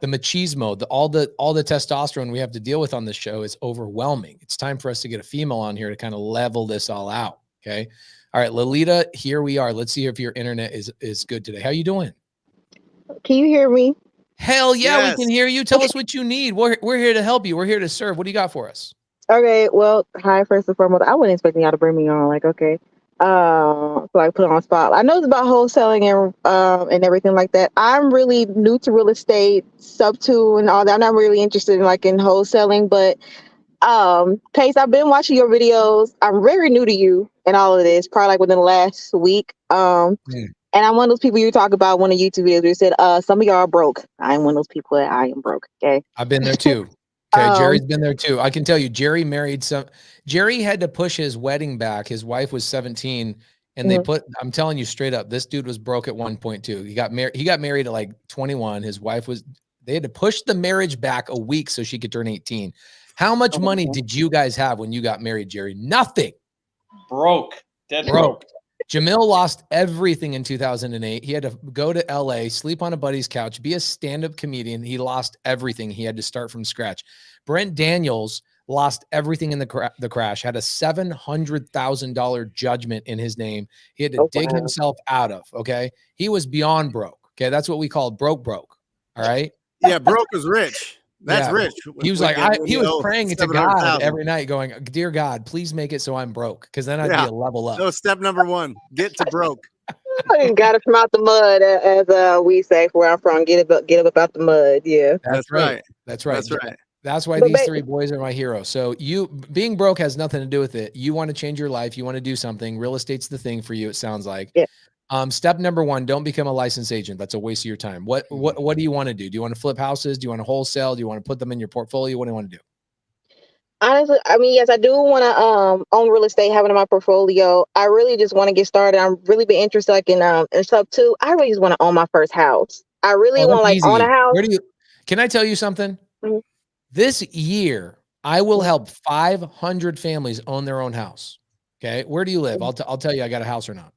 The machismo, all the testosterone we have to deal with on this show is overwhelming. It's time for us to get a female on here to kind of level this all out. Okay. All right, Lalita, here we are. Let's see if your internet is good today. How you doing? Can you hear me? Hell yeah, Yes. we can hear you. Tell us what you need. We're here to help you. We're here to serve. What do you got for us? Okay, well, hi, first and foremost. I wasn't expecting y'all to bring me on. Like, okay. So I put it on spot. I know it's about wholesaling and everything like that. I'm really new to real estate, subto and all that. I'm not really interested in wholesaling, but Pace, I've been watching your videos. I'm very new to you and all of this, probably within the last week. And I'm one of those people you talk about one of YouTube videos where you said, some of y'all are broke. I'm one of those people that I am broke. Okay. I've been there too. Okay, Jerry's been there too. I can tell you, Jerry had to push his wedding back. His wife was 17, and I'm telling you straight up, this dude was broke at 1.2. He got married at like 21. They had to push the marriage back a week so she could turn 18. How much money did you guys have when you got married, Jerry? Nothing. Broke. Dead broke. Jamil lost everything in 2008. He had to go to LA, sleep on a buddy's couch, be a stand-up comedian. He lost everything. He had to start from scratch. Brent Daniels lost everything in the crash, had a $700,000 judgment in his name. He had to dig himself out of, okay? He was beyond broke, okay? That's what we call broke, all right? Yeah, broke is rich. That's rich. He was he was praying to God every night going, dear God, please make it so I'm broke. Cause then I'd be a level up. So step number 1, get to broke. Got to come out the mud, as we say where I'm from. Get up out the mud. Yeah. That's right. That's right. That's why these 3 boys are my heroes. So you being broke has nothing to do with it. You want to change your life. You want to do something. Real estate's the thing for you. It sounds like. Yeah. Step number 1, don't become a licensed agent. That's a waste of your time. What do you want to do? Do you want to flip houses? Do you want to wholesale? Do you want to put them in your portfolio? What do you want to do? Honestly, I mean, yes, I do want to own real estate, have it in my portfolio. I really just want to get started. I'm really be interested like in subto. I really just want to own my first house. I really want to own a house. Can I tell you something? Mm-hmm. This year, I will help 500 families own their own house. Okay. Where do you live? I'll tell you I got a house or not.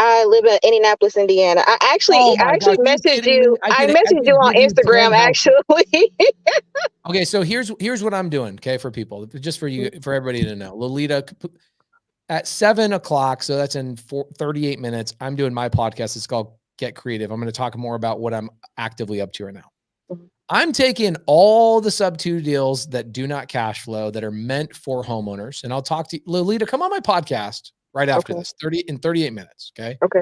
I live in Indianapolis, Indiana. I actually messaged you. I messaged you on Instagram, actually. Okay, so here's what I'm doing. Okay, for people, just for you, for everybody to know. Lolita, at 7 o'clock, so that's in 38 minutes. I'm doing my podcast. It's called Get Creative. I'm going to talk more about what I'm actively up to right now. I'm taking all the subto deals that do not cash flow that are meant for homeowners, and I'll talk to you. Lolita. Come on my podcast. Right after this, 38 minutes. Okay. Okay.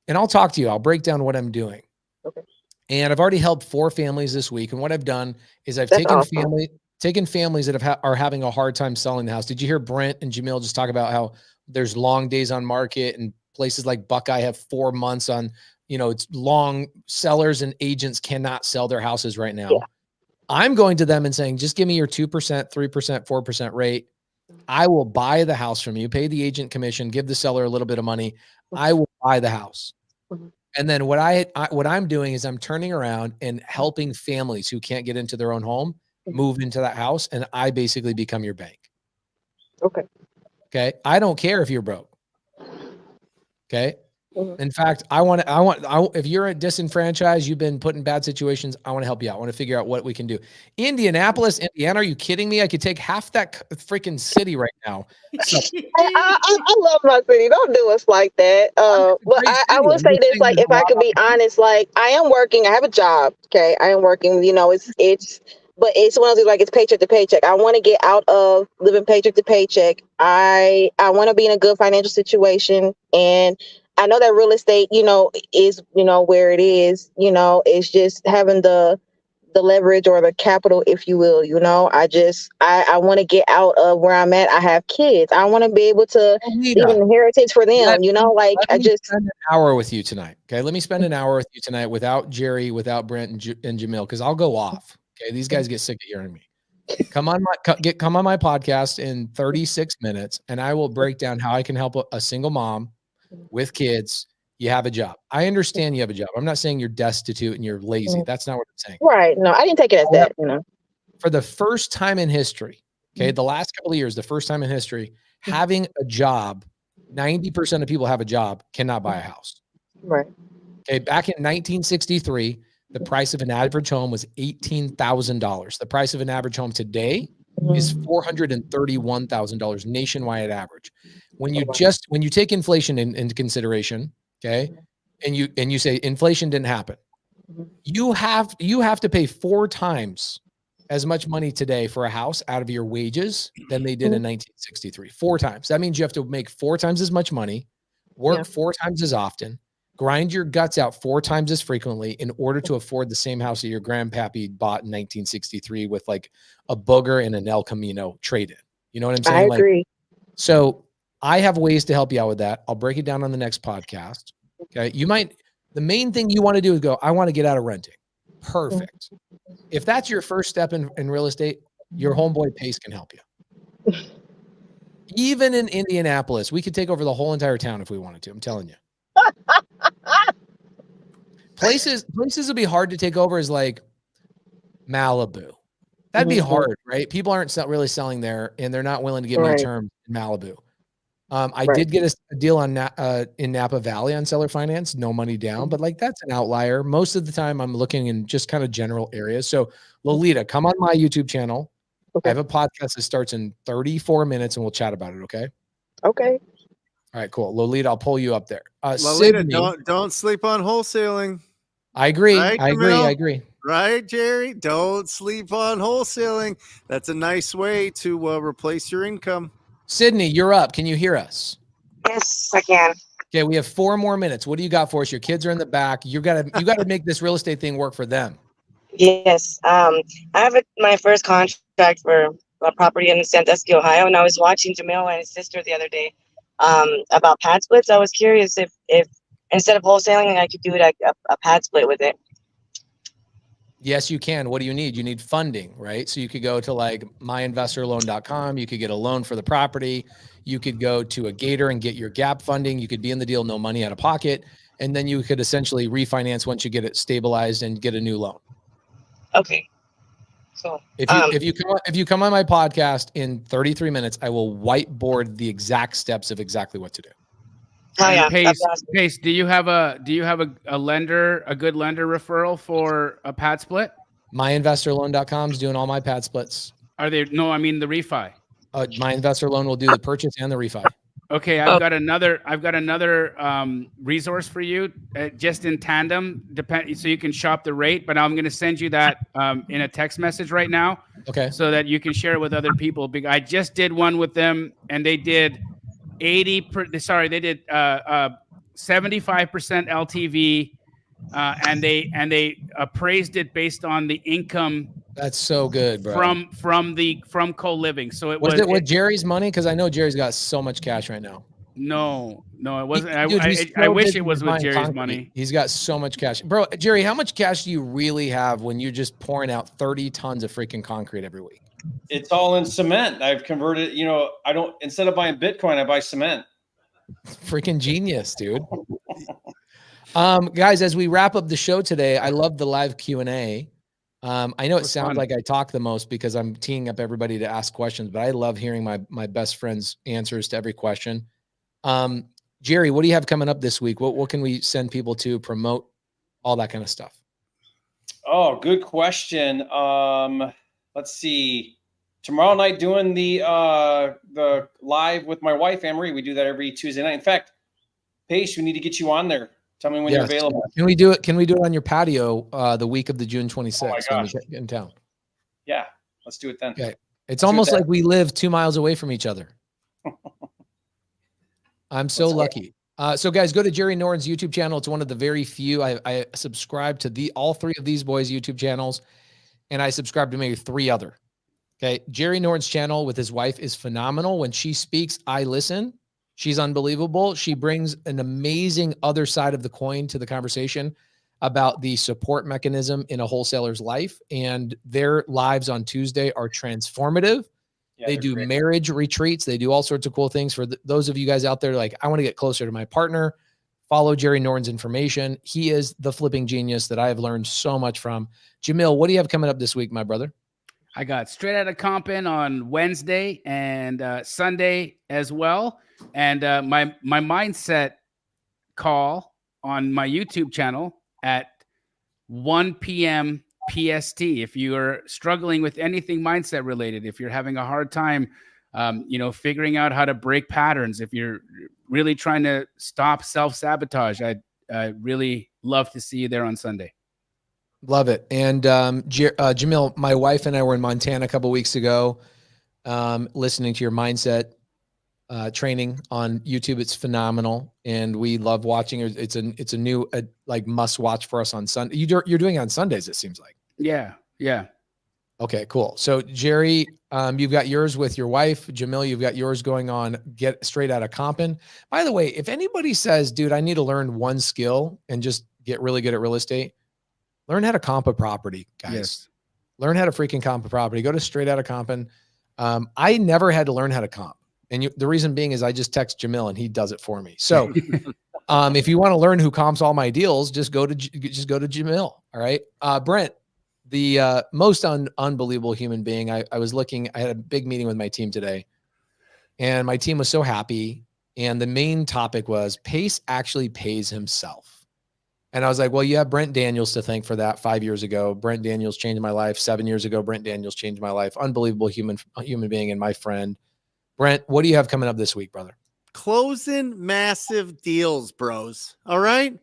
And I'll talk to you. I'll break down what I'm doing. Okay. And I've already helped 4 families this week. And what I've done is I've taken families that are having a hard time selling the house. Did you hear Brent and Jamil just talk about how there's long days on market and places like Buckeye have 4 months on, it's long. Sellers and agents cannot sell their houses right now. Yeah. I'm going to them and saying, just give me your 2%, 3%, 4% rate. I will buy the house from you, pay the agent commission, give the seller a little bit of money. I will buy the house. And then what I'm doing is I'm turning around and helping families who can't get into their own home move into that house. And I basically become your bank. Okay. I don't care if you're broke. Okay. In fact, if you're disenfranchised, you've been put in bad situations, I want to help you out. I want to figure out what we can do. Indianapolis, Indiana, are you kidding me? I could take half that freaking city right now. So, I love my city. Don't do us like that. But I will say this, like, if I could be honest, like, I am working. I have a job. Okay. I am working, but it's one of those, like, it's paycheck to paycheck. I want to get out of living paycheck to paycheck. I want to be in a good financial situation, and I know that real estate, is, where it is, it's just having the leverage or the capital, if you will, I want to get out of where I'm at. I have kids. I want to be able to leave an inheritance for them, spend an hour with you tonight. Okay. Let me spend an hour with you tonight without Jerry, without Brent and Jamil, because I'll go off. Okay. These guys get sick of hearing me. Come on my podcast in 36 minutes, and I will break down how I can help a single mom with kids. You have a job. I understand you have a job. I'm not saying you're destitute and you're lazy. That's not what I'm saying. Right. No, I didn't take it as that, For the first time in history, okay, the last couple of years, the first time in history, having a job, 90% of people have a job, cannot buy a house. Right. Okay, back in 1963, the price of an average home was $18,000. The price of an average home today is $431,000 nationwide average. When you take inflation into consideration, okay, and you say inflation didn't happen, you have to pay 4 times as much money today for a house out of your wages than they did in 1963. 4 times. That means you have to make 4 times as much money, work 4 times as often, grind your guts out 4 times as frequently in order to afford the same house that your grandpappy bought in 1963 with like a booger and an El Camino trade-in. You know what I'm saying? I agree. So I have ways to help you out with that. I'll break it down on the next podcast. Okay. The main thing you want to do is go, I want to get out of renting. perfect. If that's your first step in real estate, your homeboy Pace can help you. Even in Indianapolis, we could take over the whole entire town if we wanted to. I'm telling you. Places would be hard to take over is like Malibu. That'd be hard, right? People aren't really selling there, and they're not willing to give me terms in Malibu. I did get a deal on in Napa Valley on seller finance, no money down, but like that's an outlier. Most of the time, I'm looking in just kind of general areas. So, Lolita, come on my YouTube channel. I have a podcast that starts in 34 minutes, and we'll chat about it. Okay. Okay. All right, cool. Lolita, I'll pull you up there. Lolita, Sydney, don't sleep on wholesaling. I agree. Right, I agree. Jamil? I agree. Right, Jerry? Don't sleep on wholesaling. That's a nice way to replace your income. Sydney, you're up. Can you hear us? Yes, I can. Okay, we have 4 more minutes. What do you got for us? Your kids are in the back. You gotta make this real estate thing work for them. Yes. I have my first contract for a property in Sandusky, Ohio, and I was watching Jamil and his sister the other day about pad splits. I was curious if instead of wholesaling, I could do like a pad split with it. Yes, you can. What do you need? You need funding, right? So you could go to like myinvestorloan.com. You could get a loan for the property. You could go to a Gator and get your gap funding. You could be in the deal, no money out of pocket. And then you could essentially refinance once you get it stabilized and get a new loan. Okay. So if you come on my podcast in 33 minutes, I will whiteboard the exact steps of exactly what to do. Oh yeah. Pace, do you have a good lender referral for a pad split? Myinvestorloan.com is doing all my pad splits. Are they? No, I mean the refi. My investor loan will do the purchase and the refi. Okay, I've got another resource for you, just in tandem. So you can shop the rate, but I'm going to send you that in a text message right now. Okay. So that you can share it with other people. I just did one with them, and they did 75% LTV, and they appraised it based on the income. That's so good, bro. From co-living. So it was it with Jerry's money? Because I know Jerry's got so much cash right now. No, it wasn't. I wish it was with Jerry's money. He's got so much cash, bro. Jerry, how much cash do you really have when you're just pouring out 30 tons of freaking concrete every week? It's all in cement. I've converted. Instead of buying Bitcoin, I buy cement. Freaking genius, dude. Guys, as we wrap up the show today, I love the live Q&A. I know it sounds like I talk the most because I'm teeing up everybody to ask questions, but I love hearing my best friend's answers to every question. Jerry, what do you have coming up this week? What can we send people to promote all that kind of stuff? Oh, good question. Let's see. Tomorrow night doing the live with my wife, Anne-Marie. We do that every Tuesday night. In fact, Pace, we need to get you on there. Tell me when you're available. Can we do it on your patio the week of the June 26th when we get in town? Yeah, let's do it then. Okay. It's almost like we live 2 miles away from each other. I'm so lucky. So guys, go to Jerry Norton's YouTube channel. It's one of the very few. I subscribe to all 3 of these boys' YouTube channels, and I subscribe to maybe 3 other. Okay. Jerry Norton's channel with his wife is phenomenal. When she speaks, I listen. She's unbelievable. She brings an amazing other side of the coin to the conversation about the support mechanism in a wholesaler's life. And their lives on Tuesday are transformative. Yeah, they do marriage retreats. They do all sorts of cool things. For those of you guys out there, like, I want to get closer to my partner, follow Jerry Norton's information. He is the flipping genius that I have learned so much from. Jamil, what do you have coming up this week, my brother? I got Straight Outta Compton on Wednesday and Sunday as well. And my mindset call on my YouTube channel at 1 p.m. PST. If you are struggling with anything mindset related, if you're having a hard time, figuring out how to break patterns, if you're really trying to stop self-sabotage, I'd really love to see you there on Sunday. Love it. And Jamil, my wife and I were in Montana a couple of weeks ago, listening to your mindset training on YouTube. It's phenomenal, and we love watching it. It's a new like must watch for us on Sunday. You're doing it on Sundays, it seems like. Yeah. Okay, cool. So Jerry, you've got yours with your wife. Jamil, you've got yours going on Get Straight Outta Compton. By the way, if anybody says, dude, I need to learn one skill and just get really good at real estate, learn how to comp a property, guys. Yes. Learn how to freaking comp a property. Go to Straight Outta Comping. I never had to learn how to comp. And the reason being is I just text Jamil and he does it for me. So if you want to learn who comps all my deals, just go to Jamil. All right. Brent, the most unbelievable human being. I had a big meeting with my team today, and my team was so happy. And the main topic was Pace actually pays himself. And I was like, well, you have Brent Daniels to thank for that 5 years ago. Brent Daniels changed my life. 7 years ago, Brent Daniels changed my life. Unbelievable human being and my friend. Brent, what do you have coming up this week, brother? Closing massive deals, bros. All right.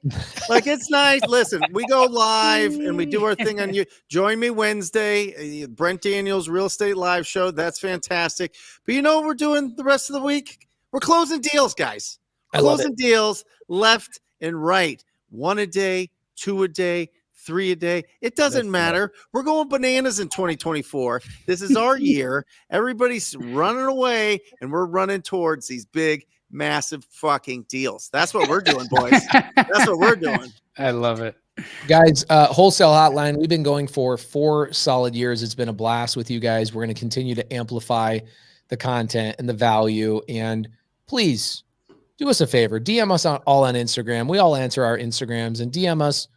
Like, it's nice. Listen, we go live and we do our thing on you. Join me Wednesday, Brent Daniels Real Estate Live Show. That's fantastic. But you know what we're doing the rest of the week? We're closing deals, guys. Closing deals left and right. 1 a day, 2 a day, 3 a day. It doesn't matter. We're going bananas in 2024. This is our year. Everybody's running away, and we're running towards these big, massive fucking deals. That's what we're doing, boys. That's what we're doing. I love it. Guys, Wholesale Hotline, we've been going for 4 solid years. It's been a blast with you guys. We're going to continue to amplify the content and the value. And please do us a favor. DM us all on Instagram. We all answer our Instagrams, and DM us.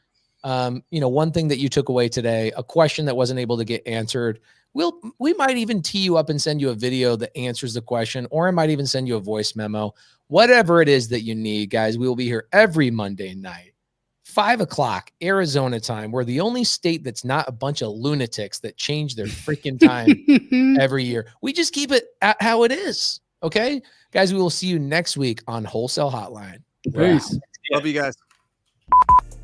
One thing that you took away today, a question that wasn't able to get answered. We might even tee you up and send you a video that answers the question, or I might even send you a voice memo. Whatever it is that you need, guys, we will be here every Monday night, 5 o'clock Arizona time. We're the only state that's not a bunch of lunatics that change their freaking time every year. We just keep it at how it is. Okay, guys, we will see you next week on Wholesale Hotline. Peace. Love you guys.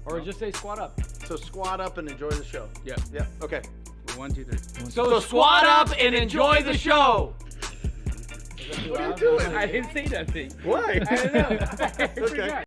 Or just say squat up. So squat up and enjoy the show. Yeah. Yeah. Okay. 1, 2, 3. So squat up and enjoy the show. What are you doing? I didn't say that thing. Why? I don't know. Okay.